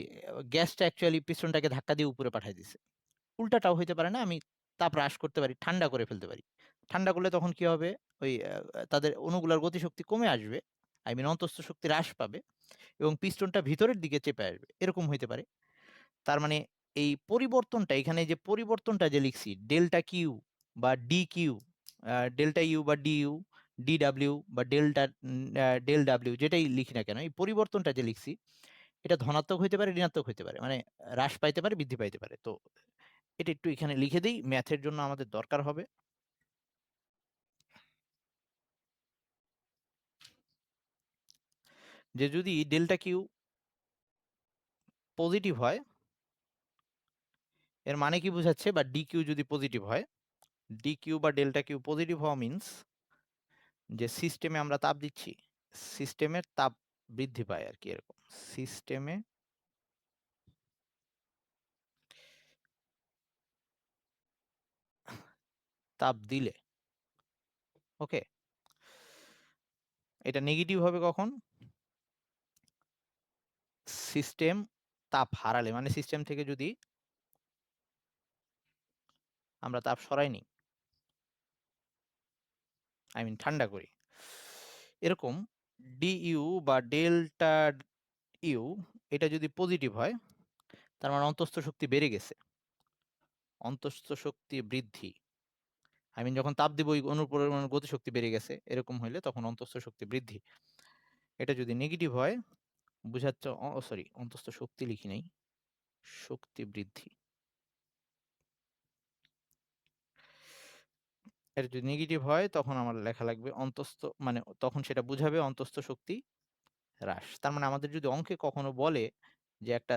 গ্যাসটা অ্যাকচুয়ালি পিস্টনটাকে ধাক্কা দিয়ে উপরে পাঠিয়ে দিছে। উল্টাটাও হইতে পারে না, আমি তাপ হ্রাস করতে পারি, ঠান্ডা করে ফেলতে পারি। ঠান্ডা করলে তখন কি হবে, ওই তাদের অণুগুলার গতিশক্তি কমে আসবে, আই মিন অন্তস্থ শক্তি হ্রাস পাবে এবং পিস্টনটা ভিতরের দিকে চেপে আসবে, এরকম হইতে পারে। তার মানে এই পরিবর্তনটা, এখানে যে পরিবর্তনটা যে লিখছি ডেল্টা কিউ বা ডি কিউ, ডেল্টা ইউ বা ডি ইউ, ডি ডাব্লিউ বা ডেল ডাব্লিউ, যেটাই লিখি না কেন, এই পরিবর্তনটা যে লিখছি এটা ধনাত্মক হইতে পারে, ঋণাত্মক হইতে পারে, মানে হ্রাস পাইতে পারে, বৃদ্ধি পাইতে পারে। তো এটা একটু এখানে লিখে দিই, ম্যাথের জন্য আমাদের দরকার হবে। যে যদি ডেল্টা কিউ পজিটিভ হয়, এর মানে কি বোঝাচ্ছে, বা ডি কিউ যদি পজিটিভ হয়, ডি কিউ বা ডেল্টা কিউ পজিটিভ হওয়া মিন্স যে সিস্টেমে আমরা তাপ দিচ্ছি, সিস্টেমের তাপ বৃদ্ধি পায় আর কি, এরকম। সিস্টেমে তাপ দিলে, ওকে, এটা নেগেটিভ হবে কখন? সিস্টেম তাপ হারালে, মানে সিস্টেম থেকে যদি আমরা তাপ সরাই নি, আই মিন ঠান্ডা করি, এরকম। ডিইউ বা ডেল্টা ইউ এটা যদি পজিটিভ হয় তার মানে অন্তস্থ শক্তি বেড়ে গেছে, অন্তস্থ শক্তি বৃদ্ধি, আই মিন যখন তাপ দিব ওই অণুর পরমাণুর গতিশক্তি বেড়ে গেছে, এরকম হইলে তখন অন্তস্থ শক্তি বৃদ্ধি। এটা যদি নেগেটিভ হয় বুঝাচ্ছে, সরি, অন্তস্থ শক্তি লিখি নাই, শক্তি বৃদ্ধি। এটা যদি নেগেটিভ হয় তখন আমার লেখা লাগবে অন্তস্থ, মানে তখন সেটা বুঝাবে অন্তস্থ শক্তি হ্রাস। তার মানে আমাদের যদি অঙ্কে কখনো বলে যে একটা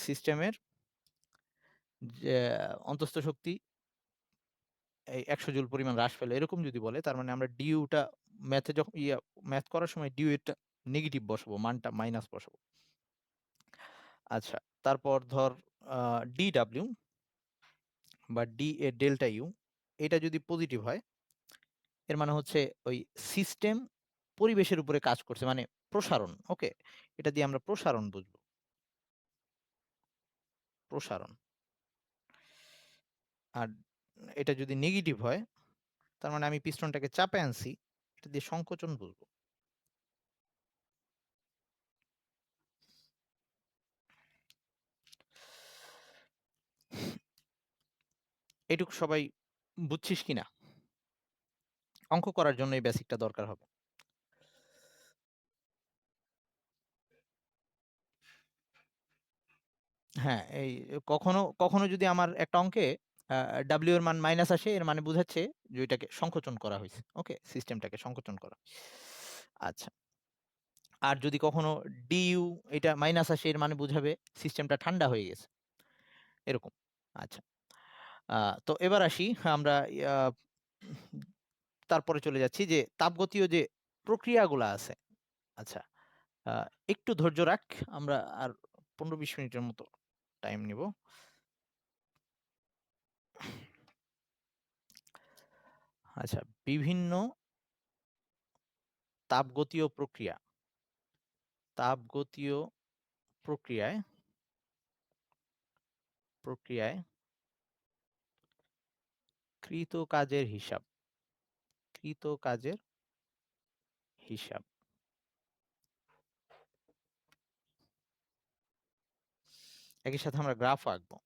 সিস্টেমের যে অন্তস্থ শক্তি এই 100 জুল পরিমাণ হ্রাস পেল, এরকম যদি বলে, তার মানে আমরা ডিউটা ম্যাথে যখন ম্যাথ করার সময় ডিউ এটা নেগেটিভ বসাবো, মানটা মাইনাস বসাবো। আচ্ছা, তারপর ধর ডি ডাব্লিউ বা ডি এ ডেল্টা ইউ এটা যদি পজিটিভ হয়, এর মানে হচ্ছে ওই সিস্টেম পরিবেশের উপরে কাজ করছে, মানে প্রসারণ। ওকে, এটা দিয়ে আমরা প্রসারণ বুঝবো, প্রসারণ। আর এটা যদি নেগেটিভ হয়, তার মানে আমি পিস্টনটাকে চাপে আনছি, এটা দিয়ে সংকোচন বুঝবো। এটুকু সবাই বুঝছিস কিনা? অঙ্ক করার জন্য এই বেসিকটা দরকার হবে। হ্যাঁ, এই কখনো কখনো যদি আমার একটা অঙ্কে ডাব্লিউ এর মান মাইনাস আসে, এর মানে বোঝাচ্ছে যে ওইটাকে সংকোচন করা হয়েছে। ওকে, সিস্টেমটাকে সংকোচন করা। আচ্ছা, আর যদি কখনো ডিইউ এটা মাইনাস আসে, এর মানে বোঝাবে সিস্টেমটা ঠান্ডা হয়ে গেছে, এরকম। আচ্ছা, তো এবার আসি আমরা আহ, তারপরে চলে যাচ্ছি যে তাপগতীয় যে প্রক্রিয়াগুলো আছে। আচ্ছা, একটু ধৈর্য রাখ, আমরা আর 15-20 মিনিটের মতো টাইম নিব। আচ্ছা, বিভিন্ন তাপগতীয় প্রক্রিয়া, তাপগতীয় প্রক্রিয়ায় প্রক্রিয়ায় কৃত কাজের হিসাব, কৃত কাজের হিসাব। একই সাথে আমরা গ্রাফ আঁকবো।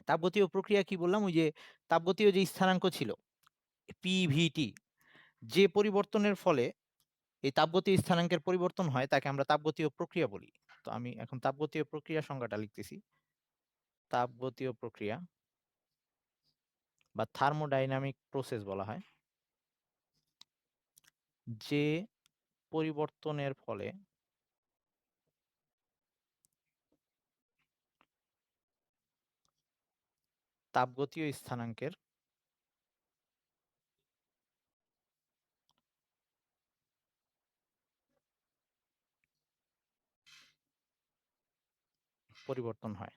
তাপগতীয় প্রক্রিয়া কি বললাম? ওই যে তাপগতীয় যে স্থানাঙ্ক ছিল পিভিটি, যে পরিবর্তনের ফলে এই তাপগতীয় স্থানাঙ্কের পরিবর্তন হয় তাকে আমরা তাপগতীয় প্রক্রিয়া বলি। তো আমি এখন তাপগতীয় প্রক্রিয়া সংজ্ঞাটা লিখতেছি। তাপগতীয় প্রক্রিয়া বা থার্মোডাইনামিক প্রসেস বলা হয় যে পরিবর্তনের ফলে তাপগতীয় স্থানাঙ্কের পরিবর্তন হয়।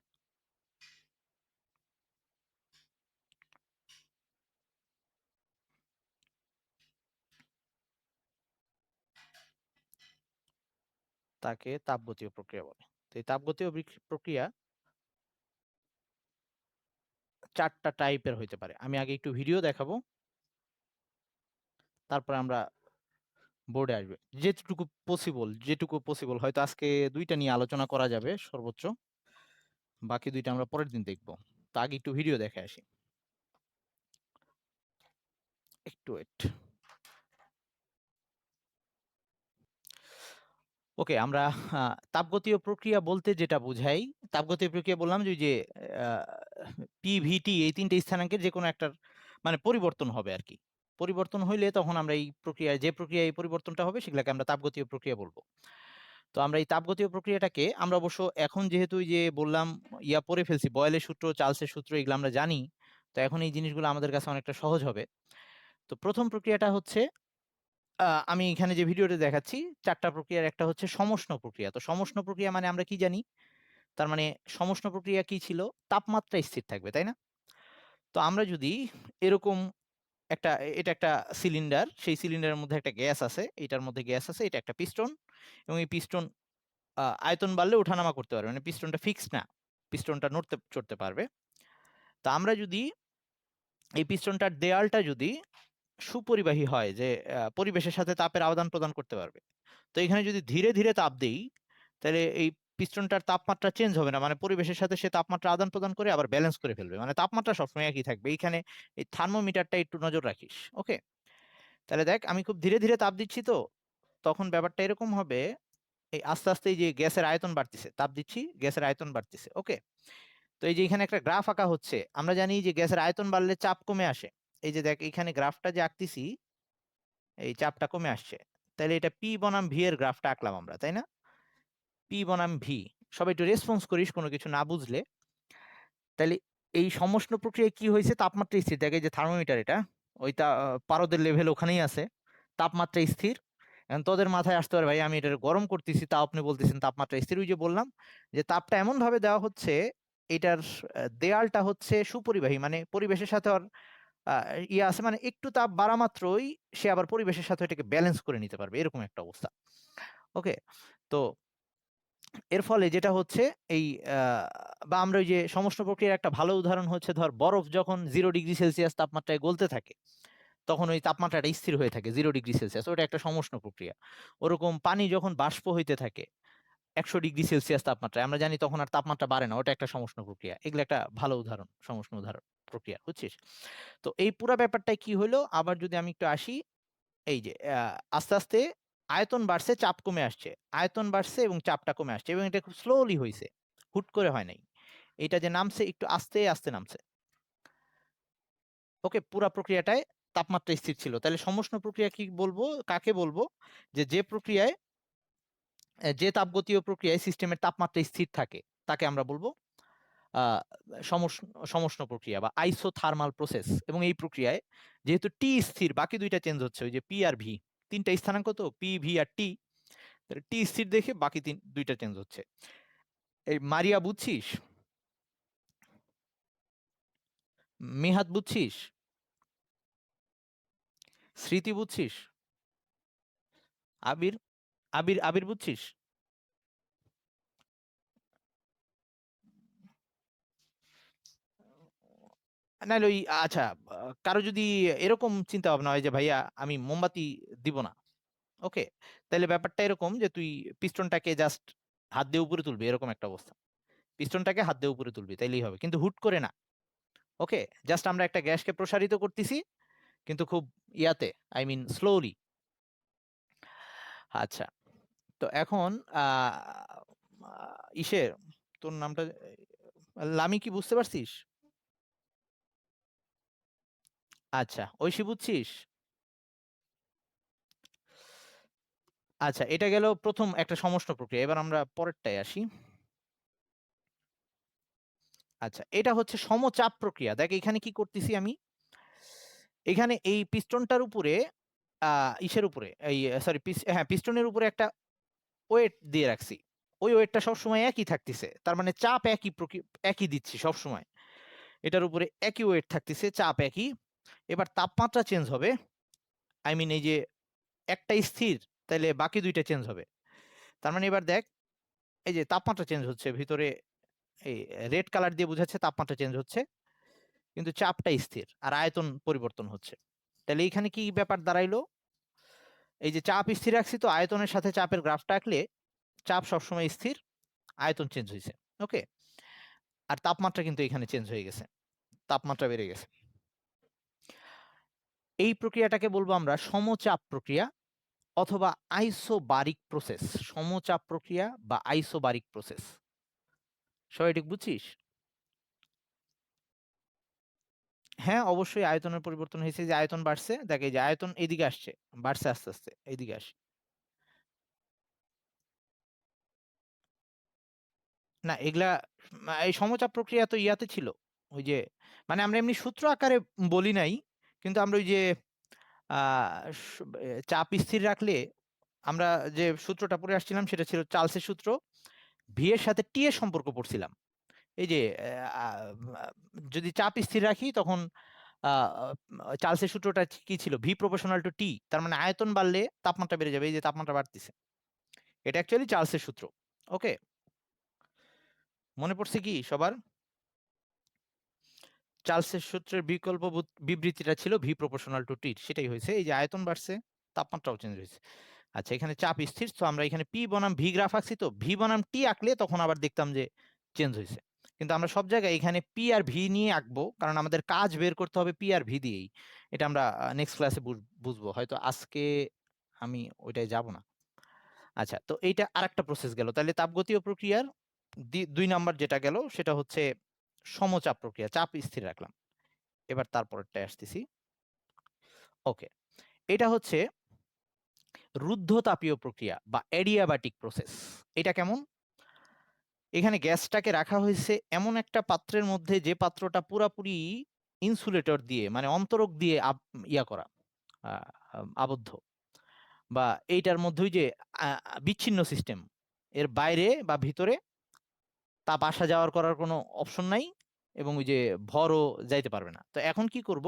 তাকে তাপগতীয় প্রক্রিয়া বলে। তো এই তাপগতীয় প্রক্রিয়া 4টা টাইপের হইতে পারে। আমি আগে একটু ভিডিও দেখাবো, তারপর আমরা বোর্ডে আসবে। যেটুকু পসিবল হয়তো আজকে 2টা নিয়ে আলোচনা করা যাবে সর্বোচ্চ, বাকি 2টা আমরা পরের দিন দেখব। তো আগে একটু ভিডিও দেখে আসি, একটু ওয়েট। ওকে, আমরা তাপগতীয় প্রক্রিয়া বলতে যেটা বুঝাই, তাপগতীয় প্রক্রিয়া বললাম যে ওই যে পিভিটি, এই 3টে স্থানাঙ্কের যে কোনো একটার মানে পরিবর্তন হবে আর কি। পরিবর্তন হইলে তখন আমরা এই প্রক্রিয়ায়, যে প্রক্রিয়ায় এই পরিবর্তনটা হবে সেগুলোকে আমরা তাপগতীয় প্রক্রিয়া বলবো। তো আমরা এই তাপগতীয় প্রক্রিয়াটাকে আমরা অবশ্য এখন যেহেতু ওই যে বললাম পড়ে ফেলছি, বয়েলের সূত্র, চার্লসের সূত্র, এগুলো আমরা জানি, তো এখন এই জিনিসগুলো আমাদের কাছে অনেকটা সহজ হবে। তো প্রথম প্রক্রিয়াটা হচ্ছে, আমি এখানে যে ভিডিওতে দেখাচ্ছি 4টা প্রক্রিয়ার একটা হচ্ছে সমষ্ণ প্রক্রিয়া। তো সমষ্ণ প্রক্রিয়া মানে আমরা কি জানি? তার মানে সমষ্ণ প্রক্রিয়া কি ছিল? তাপমাত্রা স্থির থাকবে, তাই না? তো আমরা যদি এরকম একটা, এটা একটা সিলিন্ডার, সেই সিলিন্ডারের মধ্যে একটা গ্যাস আছে, এটার মধ্যে গ্যাস আছে, এটা একটা পিস্টন, এবং এই পিস্টন আয়তন বাড়লে ওঠানামা করতে পারবে, মানে পিস্টনটা ফিক্সড না, পিস্টনটা নড়তে চড়তে পারবে। তো আমরা যদি এই পিস্টনটার দেয়ালটা যদি সুপরিবাহী হয়, যে পরিবেশের সাথে তাপের আদান প্রদান করতে পারবে, তো এখানে যদি ধীরে ধীরে তাপ দেই, তাহলে এই পিস্টনটার তাপমাত্রা চেঞ্জ হবে না, মানে পরিবেশের সাথে সে তাপমাত্রা আদান প্রদান করে আবার ব্যালেন্স করে ফেলবে, মানে তাপমাত্রা সবসময় একই থাকবে। এইখানে এই থার্মোমিটারটা একটু নজর রাখিস। ওকে, তাহলে দেখ আমি খুব ধীরে ধীরে তাপ দিচ্ছি, তো তখন ব্যাপারটা এরকম হবে, এই আস্তে আস্তে এই যে গ্যাসের আয়তন বাড়তেছে, তাপ দিচ্ছি, গ্যাসের আয়তন বাড়তেছে। ওকে, তো এই যে এখানে একটা গ্রাফ আঁকা হচ্ছে, আমরা জানি যে গ্যাসের আয়তন বাড়লে চাপ কমে আসে। এই যে দেখ এখানে গ্রাফটা যে আঁকতেছি, এই চাপটা কমে আসছে। তাহলে এটা পি বনাম ভি এর গ্রাফটা আঁকলাম আমরা, তাই না? পি বনাম ভি। সবাই একটু রেসপন্স করিস কোনো কিছু না বুঝলে। তাহলে এই সমষ্ণ প্রক্রিয়ায় কি হয়েছে? তাপমাত্রা স্থির থাকে, যে থার্মোমিটার এটা, ওই পারদের লেভেল ওখানেই আছে, তাপমাত্রা স্থির। এখন তোদের মাথায় আসতে পারে, ভাই আমি এটা গরম করতেছি, তাও আপনি বলতেছেন তাপমাত্রা স্থির। ওই যে বললাম যে তাপটা এমন ভাবে দেওয়া হচ্ছে, এটার দেয়ালটা হচ্ছে সুপরিবাহী, মানে পরিবেশের সাথে ওর ইয়ে আছে, মানে একটু তাপ বাড়া মাত্রই সে আবার পরিবেশের সাথে এটাকে ব্যালেন্স করে নিতে পারবে, এরকম একটা অবস্থা। ওকে, তো এর ফলে যেটা হচ্ছে এই বা আমরা ওই যে সমষ্ণ প্রক্রিয়ার একটা ভালো উদাহরণ হচ্ছে, ধর বরফ যখন 0°C তাপমাত্রায় গলতে থাকে তখন ওই তাপমাত্রাটা স্থির হয়ে থাকে 0°C, ওটা একটা সমষ্ণ প্রক্রিয়া। ওরকম পানি যখন বাষ্প হইতে থাকে 100°C তাপমাত্রায়, আমরা জানি তখন আর তাপমাত্রা বাড়ে না, ওটা একটা সমষ্ণ প্রক্রিয়া। এগুলো একটা ভালো উদাহরণ সমষ্ণ উদাহরণ প্রক্রিয়া, বুঝছিস? তো এই পুরা ব্যাপারটাই কি হলো, আবার যদি আমি একটু আসি, এই যে আস্তে আস্তে আয়তন বাড়ছে, চাপ কমে আসছে, আয়তন বাড়ছে এবং চাপটা কমে আসছে, এবং এটা খুব স্লোলি হয়েছে, হুট করে হয় নাই। এটা যে নামছে একটু আস্তে আস্তে নামছে। ওকে, পুরা প্রক্রিয়াটায় তাপমাত্রা স্থির ছিল। তাহলে সমষ্ণ প্রক্রিয়া কি বলবো, কাকে বলবো? যে প্রক্রিয়ায় যে তাপগতীয় প্রক্রিয়ায় সিস্টেমের তাপমাত্রা স্থির থাকে তাকে আমরা বলবো আহ সমষ্ণ প্রক্রিয়া বা আইসোথার্মাল প্রসেস। এবং এই প্রক্রিয়ায় যেহেতু টি স্থির, বাকি দুইটা চেঞ্জ হচ্ছে, ওই যে পি আর ভি, তিনটা স্থানাঙ্ক তো, পি ভি আর টি, টি স্থির দেখে বাকি দুইটা চেঞ্জ হচ্ছে। এই মারিয়া বুঝছিস? মিহাত বুঝছিস? স্মৃতি বুঝছিস? আবির, আবির বুঝছিস? নাহলে ওই, আচ্ছা, কারো যদি এরকম চিন্তা ভাবনা হয় যে ভাইয়া আমি মোমবাতি দিব না, ওকে, তাহলে ব্যাপারটা এরকম যে তুই পিস্টনটাকে জাস্ট হাত দিয়ে উপরে তুলবি, এরকম একটা অবস্থা। পিস্টনটাকে হাত দিয়ে উপরে তুলবি, তাইলেই হবে, কিন্তু হুট করে না। ওকে, জাস্ট আমরা একটা গ্যাসকে প্রসারিত করতেছি, কিন্তু খুব ইয়াতে, আই মিন স্লোলি। আচ্ছা, তো এখন ইসের, তোর নামটা লামি, কি বুঝতে পারছিস? আচ্ছা, ঐশী বুঝছিস? আচ্ছা, এটা গেল প্রথম একটা সমষ্ণ প্রক্রিয়া, এবার আমরা পরেরটায় আসি। আচ্ছা, এটা হচ্ছে সমচাপ প্রক্রিয়া। দেখ এখানে কি করতেছি আমি, এখানে এই পিস্টনটার উপরে ইসের উপরে, এই সরি, হ্যাঁ, পিস্টনের উপরে একটা ওয়েট দিয়ে রাখছি। ওই ওয়েটটা সবসময় একই থাকতেছে, তার মানে চাপ একই দিচ্ছি সব সময়, এটার উপরে একই ওয়েট থাকতেছে, চাপ একই। এবার তাপমাত্রা চেঞ্জ হবে, আই মিন এই যে একটা স্থির, তাইলে বাকি দুইটা চেঞ্জ হবে। তার মানে এবার দেখ, এই যে তাপমাত্রা চেঞ্জ হচ্ছে ভিতরে, এই রেড কালার দিয়ে বোঝাচ্ছে তাপমাত্রা চেঞ্জ হচ্ছে, কিন্তু চাপটা স্থির আর আয়তন পরিবর্তন হচ্ছে। তাহলে এখানে কি ব্যাপার দাঁড়াইলো, এই যে চাপ স্থির রাখছি, তো আয়তনের সাথে চাপের গ্রাফটা আঁকলে চাপ সবসময় স্থির, আয়তন চেঞ্জ হয়েছে। ওকে, আর তাপমাত্রা কিন্তু এখানে চেঞ্জ হয়ে গেছে, তাপমাত্রা বেড়ে গেছে। এই প্রক্রিয়াটাকে বলবো আমরা সমচাপ প্রক্রিয়া অথবা আইসোবারিক প্রসেস। সমচাপ প্রক্রিয়া বা আইসোবারিক প্রসেস, সবাই ঠিক বুঝছিস? হ্যাঁ, অবশ্যই আয়তনের পরিবর্তন হয়েছে, যে আয়তন বাড়ছে, দেখ এই যে আয়তন এদিকে আসছে, বাড়ছে আস্তে আস্তে এইদিকে আসে। না, এগুলা এই সমচাপ প্রক্রিয়া তো ইয়াতে ছিল, ওই যে, মানে আমরা এমনি সূত্র আকারে বলি নাই, কিন্তু আমরা ওই যে চাপ স্থির রাখলে আমরা যে সূত্রটা পড়ে আসছিলাম সেটা ছিল চার্লসের সূত্র, ভি এর সাথে টি এর সম্পর্ক পড়ছিলাম। এই যে যদি চাপ স্থির রাখি তখন চার্লসের সূত্রটা কি ছিল, ভি প্রপোর্শনাল টু টি, তার মানে আয়তন বাড়লে তাপমাত্রা বেড়ে যাবে, এই যে তাপমাত্রা বাড়তেছে, এটা অ্যাকচুয়ালি চার্লসের সূত্র। ওকে, মনে পড়ছে কি সবার? চার্লসের সূত্রের বিকল্প বিবৃতিটা ছিল ভি প্রপোর্শনাল টু টি, সেটাই হয়েছে, এই যে আয়তন বাড়ছে, তাপমাত্রাও চেঞ্জ হয়েছে। আচ্ছা, এখানে চাপ স্থির, তো আমরা এখানে পি বনাম ভি গ্রাফ আঁকছি, তো ভি বনাম টি আঁকলে তখন আবার দেখতাম যে চেঞ্জ হয়েছে। কিন্তু আমরা সব জায়গায় এখানে পি আর ভি নিয়ে আঁকবো, কারণ আমাদের কাজ বের করতে হবে পি আর ভি দিয়েই। এটা আমরা নেক্সট ক্লাসে বুঝবো, হয়তো আজকে আমি ওইটাই যাব না। আচ্ছা, তো এইটা আরেকটা প্রসেস গেল, তাহলে তাপগতীয় প্রক্রিয়ার দুই নাম্বার যেটা গেল সেটা হচ্ছে সমচাপ প্রক্রিয়া, চাপ স্থির রাখলাম। এবার তারপরেরটায় আসতেছি। ওকে, এটা হচ্ছে রুদ্ধতাপীয় প্রক্রিয়া বা অ্যাডিয়াবাটিক প্রসেস। এটা কেমন, এখানে গ্যাসটাকে রাখা হয়েছে এমন একটা পাত্রের মধ্যে, যে পাত্রটা পুরাপুরি ইনসুলেটর দিয়ে, মানে অন্তরক দিয়ে ইয়া করা, আবদ্ধ, বা এইটার মধ্যে ওই যে বিচ্ছিন্ন সিস্টেম, এর বাইরে বা ভিতরে তাপ আসা যাওয়ার করার কোনো অপশন নাই, এবং ওই যে ভরও যাইতে পারবে না। তো এখন কি করব,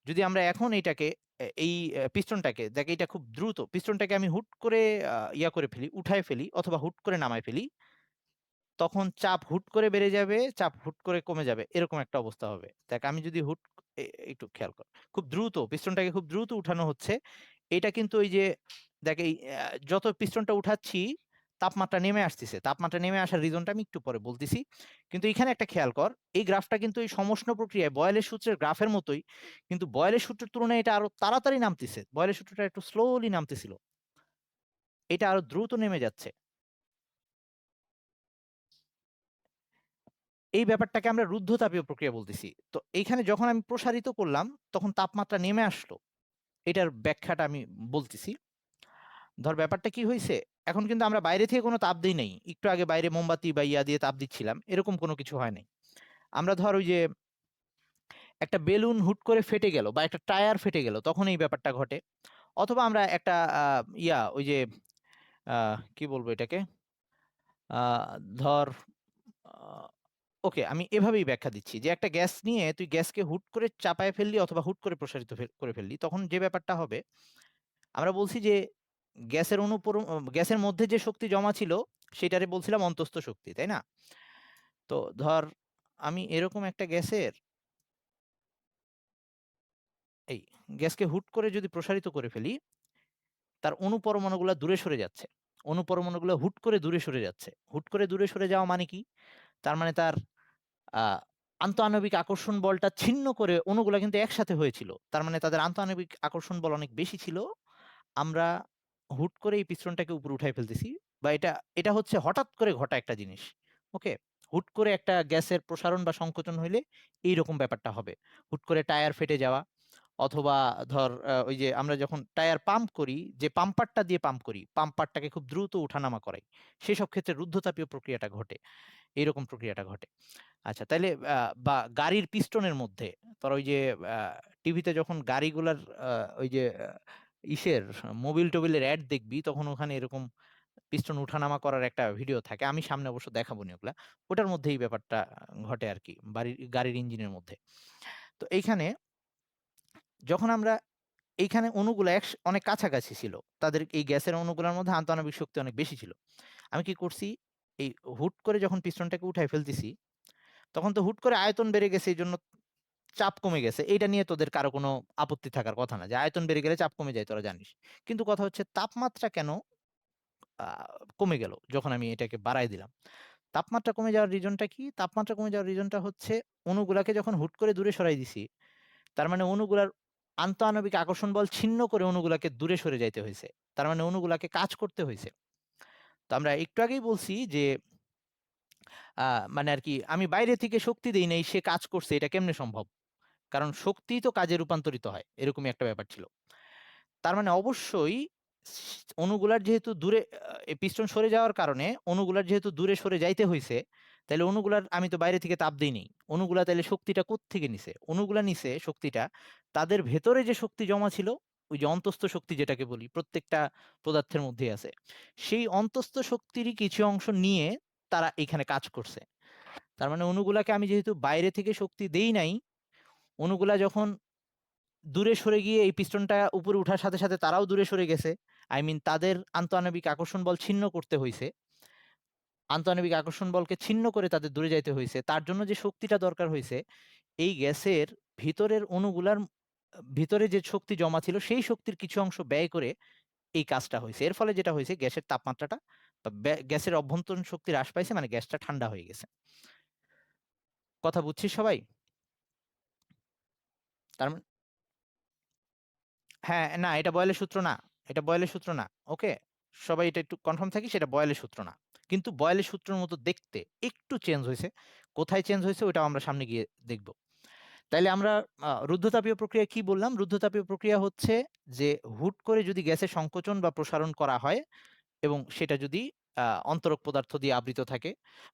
যদি আমরা এখন এইটাকে এই পিস্টনটাকে দেখ, এটা খুব দ্রুত পিস্টনটাকে আমি হুট করে ইয়া করে ফেলি, উঠায় ফেলি অথবা হুট করে নামায় ফেলি, তখন চাপ হুট করে বেড়ে যাবে, চাপ হুট করে কমে যাবে, এরকম একটা অবস্থা হবে। দেখ আমি যদি একটু খেয়াল কর, খুব দ্রুত পিস্টনটাকে খুব দ্রুত উঠানো হচ্ছে, এটা কিন্তু ওই যে দেখ এই যত পিস্টনটা উঠাচ্ছি তাপমাত্রা নেমে আসতেছে, তাপমাত্রা নেমে আসার রিজনটা আমি একটু পরে বলতেছি। কিন্তু এখানে একটা খেয়াল কর, এই গ্রাফটা কিন্তু এই সমষ্ণ প্রক্রিয়ায় বয়েলের সূত্রের গ্রাফের মতোই, কিন্তু বয়েলের সূত্রের তুলনায় এটা আরো তাড়াতাড়ি নামতেছে, বয়েলের সূত্রটা একটু স্লোলি নামতেছিল, এটা আরো দ্রুত নেমে যাচ্ছে। এই ব্যাপারটাকে আমরা রুদ্ধতাপীয় প্রক্রিয়া বলতেছি। তো এইখানে যখন আমি প্রসারিত করলাম তখন তাপমাত্রা নেমে আসলো, এটার ব্যাখ্যাটা আমি বলতেছি। ধর ব্যাপারটা কি হয়েছে, এখন কিন্তু আমরা বাইরে থেকে কোনো তাপ দিই নাই, একটু আগে বাইরে মোমবাতি বা ইয়া দিয়ে তাপ দিচ্ছিলাম, এরকম কোনো কিছু হয় নাই। আমরা ধর ওই যে একটা বেলুন হুট করে ফেটে গেল বা একটা টায়ার ফেটে গেল, তখন এই ব্যাপারটা ঘটে। অথবা আমরা একটা ওই যে কি বলবো এটাকে, ধর ওকে আমি এভাবেই ব্যাখ্যা দিচ্ছি যে একটা গ্যাস নিয়ে তুই গ্যাসকে হুট করে চাপায় ফেললি অথবা হুট করে প্রসারিত করে ফেললি, তখন যে ব্যাপারটা হবে, আমরা বলছি যে গ্যাসের মধ্যে যে শক্তি জমা ছিল সেটারে বলছিলাম অন্তস্থ শক্তি, তাই না? তো ধর আমি এরকম একটা এই গ্যাসকে হুট করে যদি প্রসারিত করে ফেলি, তার অণুপরমাণুগুলো দূরে সরে যাচ্ছে, অণুপরমাণুগুলো হুট করে দূরে সরে যাচ্ছে। হুট করে দূরে সরে যাওয়া মানে কি? তার মানে তার আহ আন্তঃআণবিক আকর্ষণ বলটা ছিন্ন করে অণুগুলা কিন্তু একসাথে হয়েছিল, তার মানে তাদের আন্তঃআণবিক আকর্ষণ বল অনেক বেশি ছিল। আমরা হুট করে এই পিস্টনটাকে উপরে উঠাই ফেলতেছি, বা এটা এটা হচ্ছে হঠাৎ করে ঘটা একটা জিনিস। ওকে, হুট করে একটা গ্যাসের প্রসারণ বা সংকোচন হইলে এইরকম ব্যাপারটা হবে। হুট করে টায়ার ফেটে যাওয়া, অথবা ধর ওই যে আমরা যখন টায়ার পাম্প করি, যে পাম্পারটা দিয়ে পাম্প করি, পাম্পারটাকে খুব দ্রুত উঠানামা করাই, সেসব ক্ষেত্রে রুদ্ধতাপীয় প্রক্রিয়াটা ঘটে, এইরকম প্রক্রিয়াটা ঘটে। আচ্ছা তাইলে বা গাড়ির পিস্টনের মধ্যে, তোর ওই যে টিভিতে যখন গাড়িগুলার ওই যে ইসের মোবিল টোবিলের অ্যাড দেখবি, তখন ওখানে এরকম পিস্টন উঠানামা করার একটা ভিডিও থাকে, আমি সামনে অবশ্য দেখাবো নি ওগুলা, ওটার মধ্যে এই ব্যাপারটা ঘটে আর কি, গাড়ির ইঞ্জিনের মধ্যে। তো এইখানে যখন আমরা এইখানে অণুগুলো অনেক কাছাকাছি ছিল, তাদের এই গ্যাসের অণুগুলোর মধ্যে আন্তঃআণবিক শক্তি অনেক বেশি ছিল, আমি কি করছি, এই হুট করে যখন পিস্টনটাকে উঠাই ফেলতেছি, তখন তো হুট করে আয়তন বেড়ে গেছে, এই জন্য চাপ কমে গেছে, এইটা নিয়ে তোদের কারো কোনো আপত্তি থাকার কথা না, যে আয়তন বেড়ে গেলে চাপ কমে যায়, তোরা জানিস। কিন্তু কথা হচ্ছে তাপমাত্রা কেন কমে গেল যখন আমি এটাকে বাড়াই দিলাম? তাপমাত্রা কমে যাওয়ার রিজনটা কি? তাপমাত্রা কমে যাওয়ার রিজনটা হচ্ছে অণুগুলাকে যখন হুট করে দূরে সরাই দিছি, তার মানে অণুগুলার আন্তঃআণবিক আকর্ষণ বল ছিন্ন করে অণুগুলাকে দূরে সরে যাইতে হয়েছে, তার মানে অণুগুলাকে কাজ করতে হয়েছে। তো আমরা একটু আগেই বলছি যে মানে আর কি, আমি বাইরে থেকে শক্তি দেই নাই, সে কাজ করছে, এটা কেমনে সম্ভব? কারণ শক্তি তো কাজে রূপান্তরিত হয়, এরকমই একটা ব্যাপার ছিল। তার মানে অবশ্যই অণুগুলার যেহেতু দূরে পিস্টন সরে যাওয়ার কারণে অণুগুলার যেহেতু দূরে সরে যাইতে হয়েছে, তাহলে অণুগুলার আমি তো বাইরে থেকে তাপ দিইনি, অণুগুলা তাহলে শক্তিটা কোত্থেকে নিছে? অণুগুলা নিছে শক্তিটা তাদের ভেতরে যে শক্তি জমা ছিল, ওই যে অন্তস্থ শক্তি যেটাকে বলি, প্রত্যেকটা পদার্থের মধ্যেই আছে, সেই অন্তস্থ শক্তিরই কিছু অংশ নিয়ে তারা এখানে কাজ করছে। তার মানে অণুগুলাকে আমি যেহেতু বাইরে থেকে শক্তি দেই নাই, অণুগুলা যখন দূরে সরে গিয়ে এই পিস্টনটা উপরে উঠার সাথে সাথে তারাও দূরে সরে গেছে, আই মিন তাদের আন্তঃআণবিক আকর্ষণ বল ছিন্ন করতে হয়েছে, আন্তঃআণবিক আকর্ষণ বলকে ছিন্ন করে তাদের দূরে যাইতে হয়েছে, তার জন্য যে শক্তিটা দরকার হয়েছে, এই গ্যাসের ভিতরের অণুগুলার ভিতরে যে শক্তি জমা ছিল সেই শক্তির কিছু অংশ ব্যয় করে এই কাজটা হয়েছে। এর ফলে যেটা হয়েছে, গ্যাসের তাপমাত্রাটা বা গ্যাসের অভ্যন্তরীণ শক্তি হ্রাস পাইছে, মানে গ্যাসটা ঠান্ডা হয়ে গেছে। কথা বুঝছিস সবাই? তার মানে হ্যাঁ, না এটা বয়েলের সূত্র না, এটা বয়েলের সূত্র না। ওকে, সবাই এটা একটু কনফার্ম থাকি, সেটা বয়েলের সূত্র না। কিন্তু বয়েলের সূত্রের মতো দেখতে একটু চেঞ্জ হয়েছে। কোথায় চেঞ্জ হয়েছে ওটাও আমরা সামনে গিয়ে দেখব। তাইলে আমরা রুদ্ধতাপীয় প্রক্রিয়া কি বললাম? রুদ্ধতাপীয় প্রক্রিয়া হচ্ছে যে হুট করে যদি গ্যাসের সংকোচন বা প্রসারণ করা হয় এবং সেটা যদি অন্তরক পদার্থ দিয়ে আবৃত থাকে,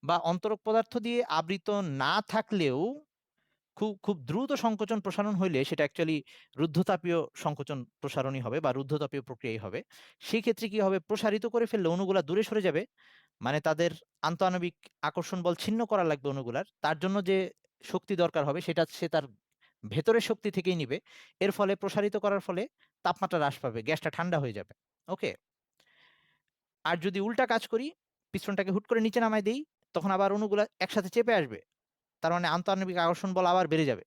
বা অন্তরক পদার্থ দিয়ে আবৃত না থাকলেও খুব খুব দ্রুত সংকোচন প্রসারণ হইলে সেটা অ্যাকচুয়ালি রুদ্ধতাপীয় সংকোচন প্রসারণই হবে বা রুদ্ধতাপীয় প্রক্রিয়াই হবে। সেই ক্ষেত্রে কি হবে, প্রসারিত করে ফেললে অণুগুলা দূরে সরে যাবে, মানে তাদের আন্তঃআণবিক আকর্ষণ বল ছিন্ন করা লাগবে অণুগুলার, তার জন্য যে শক্তি দরকার হবে সেটা সে তার ভেতরের শক্তি থেকেই নিবে। এর ফলে প্রসারিত করার ফলে তাপমাত্রা হ্রাস পাবে, গ্যাসটা ঠান্ডা হয়ে যাবে। ওকে? আর যদি উল্টা কাজ করি, পিস্টনটাকে হুট করে নিচে নামায় দেই, তখন আবার অণুগুলা একসাথে চেপে আসবে। তার মানে আন্তঃআণবিক আকর্ষণ বল আবার বেড়ে যাবে।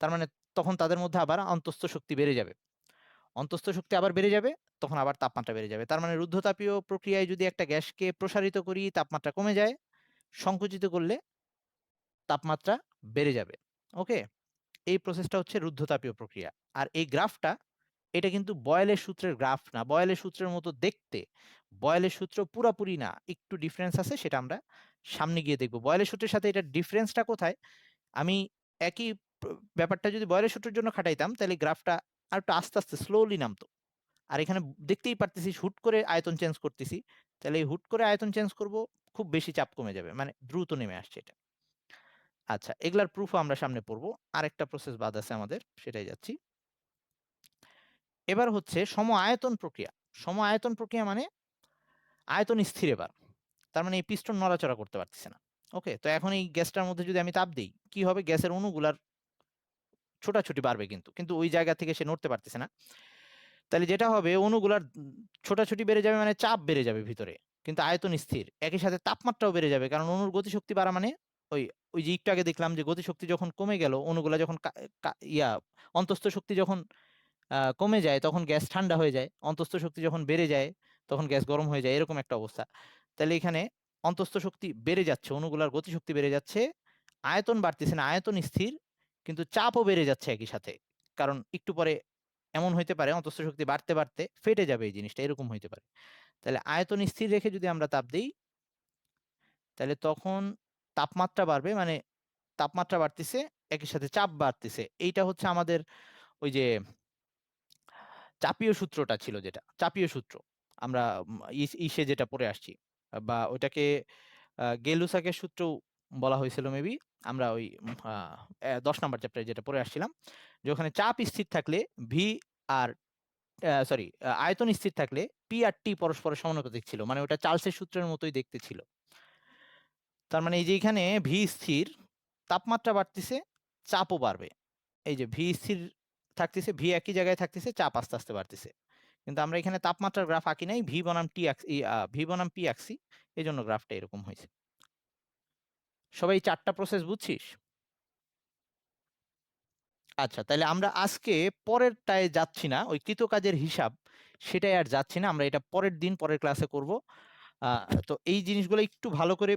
তার মানে তখন তাদের মধ্যে আবার অন্তঃস্থ শক্তি বেড়ে যাবে। অন্তঃস্থ শক্তি আবার বেড়ে যাবে, তখন আবার তাপমাত্রা বেড়ে যাবে। তার মানে রুদ্ধতাপীয় প্রক্রিয়ায় যদি একটা গ্যাসকে প্রসারিত করি, তাপমাত্রা কমে যায়। সংকুচিত করলে তাপমাত্রা বেড়ে যাবে। ওকে? এই প্রসেসটা হচ্ছে রুদ্ধতাপীয় প্রক্রিয়া। আর এই গ্রাফটা, এটা কিন্তু বয়েলের সূত্রের গ্রাফ না। বয়েলের সূত্রের মতো দেখতে। বয়েলের সূত্র পুরাপুরি না, একটু ডিফারেন্স আছে, সেটা আমরা সামনে গিয়ে দেখব। বয়েলের সূত্রের সাথে এটার ডিফারেন্সটা কোথায়? আমি একই ব্যাপারটা যদি বয়েলের সূত্রের জন্য খাটাইতাম, তাহলে গ্রাফটা আরেকটু আস্তে, আস্তে স্লোলি নামতো। আর এখানে দেখতেই পারতেছি হুট করে আয়তন চেঞ্জ করতেছি। তাহলে এই হুট করে আয়তন চেঞ্জ করব, খুব বেশি চাপ কমে যাবে। মানে দ্রুত নেমে আসছে এটা। আচ্ছা, এগুলার প্রুফও আমরা সামনে পড়ব। আরেকটা প্রসেস বাদ আছে আমাদের, সেটাই যাচ্ছি। এবার হচ্ছে সম-আয়তন প্রক্রিয়া। সম-আয়তন প্রক্রিয়া মানে আয়তন স্থির এবার। তার মানে এই পিস্টন নড়াচড়া করতে পারতেছে না। ওকে? তো এখন এই গ্যাসটার মধ্যে যদি আমি তাপ দেই, কি হবে? গ্যাসের অণুগুলার ছোটাছুটি বাড়বে কিন্তু। কিন্তু ওই জায়গা থেকে সে নড়তে পারতেছে না। তাহলে যেটা হবে, অণুগুলার ছোটাছুটি বেড়ে যাবে, মানে চাপ বেড়ে যাবে ভিতরে। কিন্তু আয়তন স্থির। একই সাথে তাপমাত্রাও বেড়ে যাবে। কারণ অণুর গতিশক্তি বাড়া মানে ওই ওই যে একটু আগে দেখলাম যে গতিশক্তি যখন কমে গেল, অণুগুলা যখন কা কা ইয়া অন্তঃস্থ শক্তি যখন কমে যায়, তখন গ্যাস ঠান্ডা হয়ে যায়। অন্তঃস্থ শক্তি যখন বেড়ে যায়, তখন গ্যাস গরম হয়ে যায়। এরকম একটা অবস্থা। তাহলে এখানে অন্তঃস্থ শক্তি বেড়ে যাচ্ছে, অণুগুলার গতিশক্তি বেড়ে যাচ্ছে। আয়তন বাড়তেছে না, আয়তন স্থির। কিন্তু চাপও বেড়ে যাচ্ছে একই সাথে। কারণ একটু পরে এমন হইতে পারে অন্তঃস্থ শক্তি বাড়তে, বাড়তে ফেটে যাবে এই জিনিসটা, এরকম হইতে পারে। তাহলে আয়তন স্থির রেখে যদি আমরা তাপ দেই, তাহলে তখন তাপমাত্রা বাড়বে, মানে তাপমাত্রা বাড়তিছে, একই সাথে চাপ বাড়তিছে। এইটা হচ্ছে আমাদের ওই যে চাপীয় সূত্রটা ছিল, যেটা চাপীয় সূত্র আমরা ইসে যেটা পড়ে আসছি, বা ওইটাকে গেলুসাকের সূত্র বলা হয়েছিল মেবি। আমরা ওই 10 নাম্বার চ্যাপ্টারে যেটা পড়ে আসছিলাম, যে ওখানে চাপ স্থির থাকলে ভি আর সরি আয়তন স্থির থাকলে পি আর টি পরস্পরের সমানুপাতিক ছিল। মানে ওটা চার্লসের সূত্রের মতোই দেখতে ছিল। তার মানে এই যে এখানে ভি স্থির, তাপমাত্রা বাড়তিছে, চাপও বাড়বে। এই যে ভি স্থির থাকতেছে, ভি একই জায়গায় থাকতেছে, চাপ আস্তে আস্তে বাড়তেছে। কিন্তু আমরা এখানে তাপমাত্রার গ্রাফ আঁকি নাই, ভি বনাম টি আঁকছি, ভি বনাম পি আঁকছি। এই জন্য গ্রাফটা এরকম হয়েছে। সবাই 4টা প্রসেস বুঝছিস? আচ্ছা, তাহলে আমরা আজকে পরেরটায় যাচ্ছি না, ওই কৃতকাজের হিসাব সেটাই আর যাচ্ছি না। আমরা এটা পরের দিন, পরের ক্লাসে করব। তো এই জিনিসগুলো একটু ভালো করে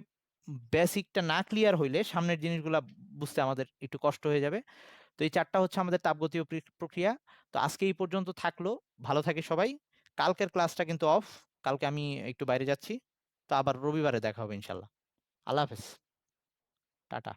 বেসিকটা না ক্লিয়ার হইলে সামনের জিনিসগুলা বুঝতে আমাদের একটু কষ্ট হয়ে যাবে। তো এই 4টা হচ্ছে আমাদের তাপগতীয় প্রক্রিয়া। তো আজকে এই পর্যন্ত থাকলো। ভালো থাকে সবাই। কালকের ক্লাসটা কিন্তু অফ। কালকে আমি একটু বাইরে যাচ্ছি। তো আবার রবিবারে দেখা হবে ইনশাল্লাহ। আল্লাহ হাফেজ। টাটা।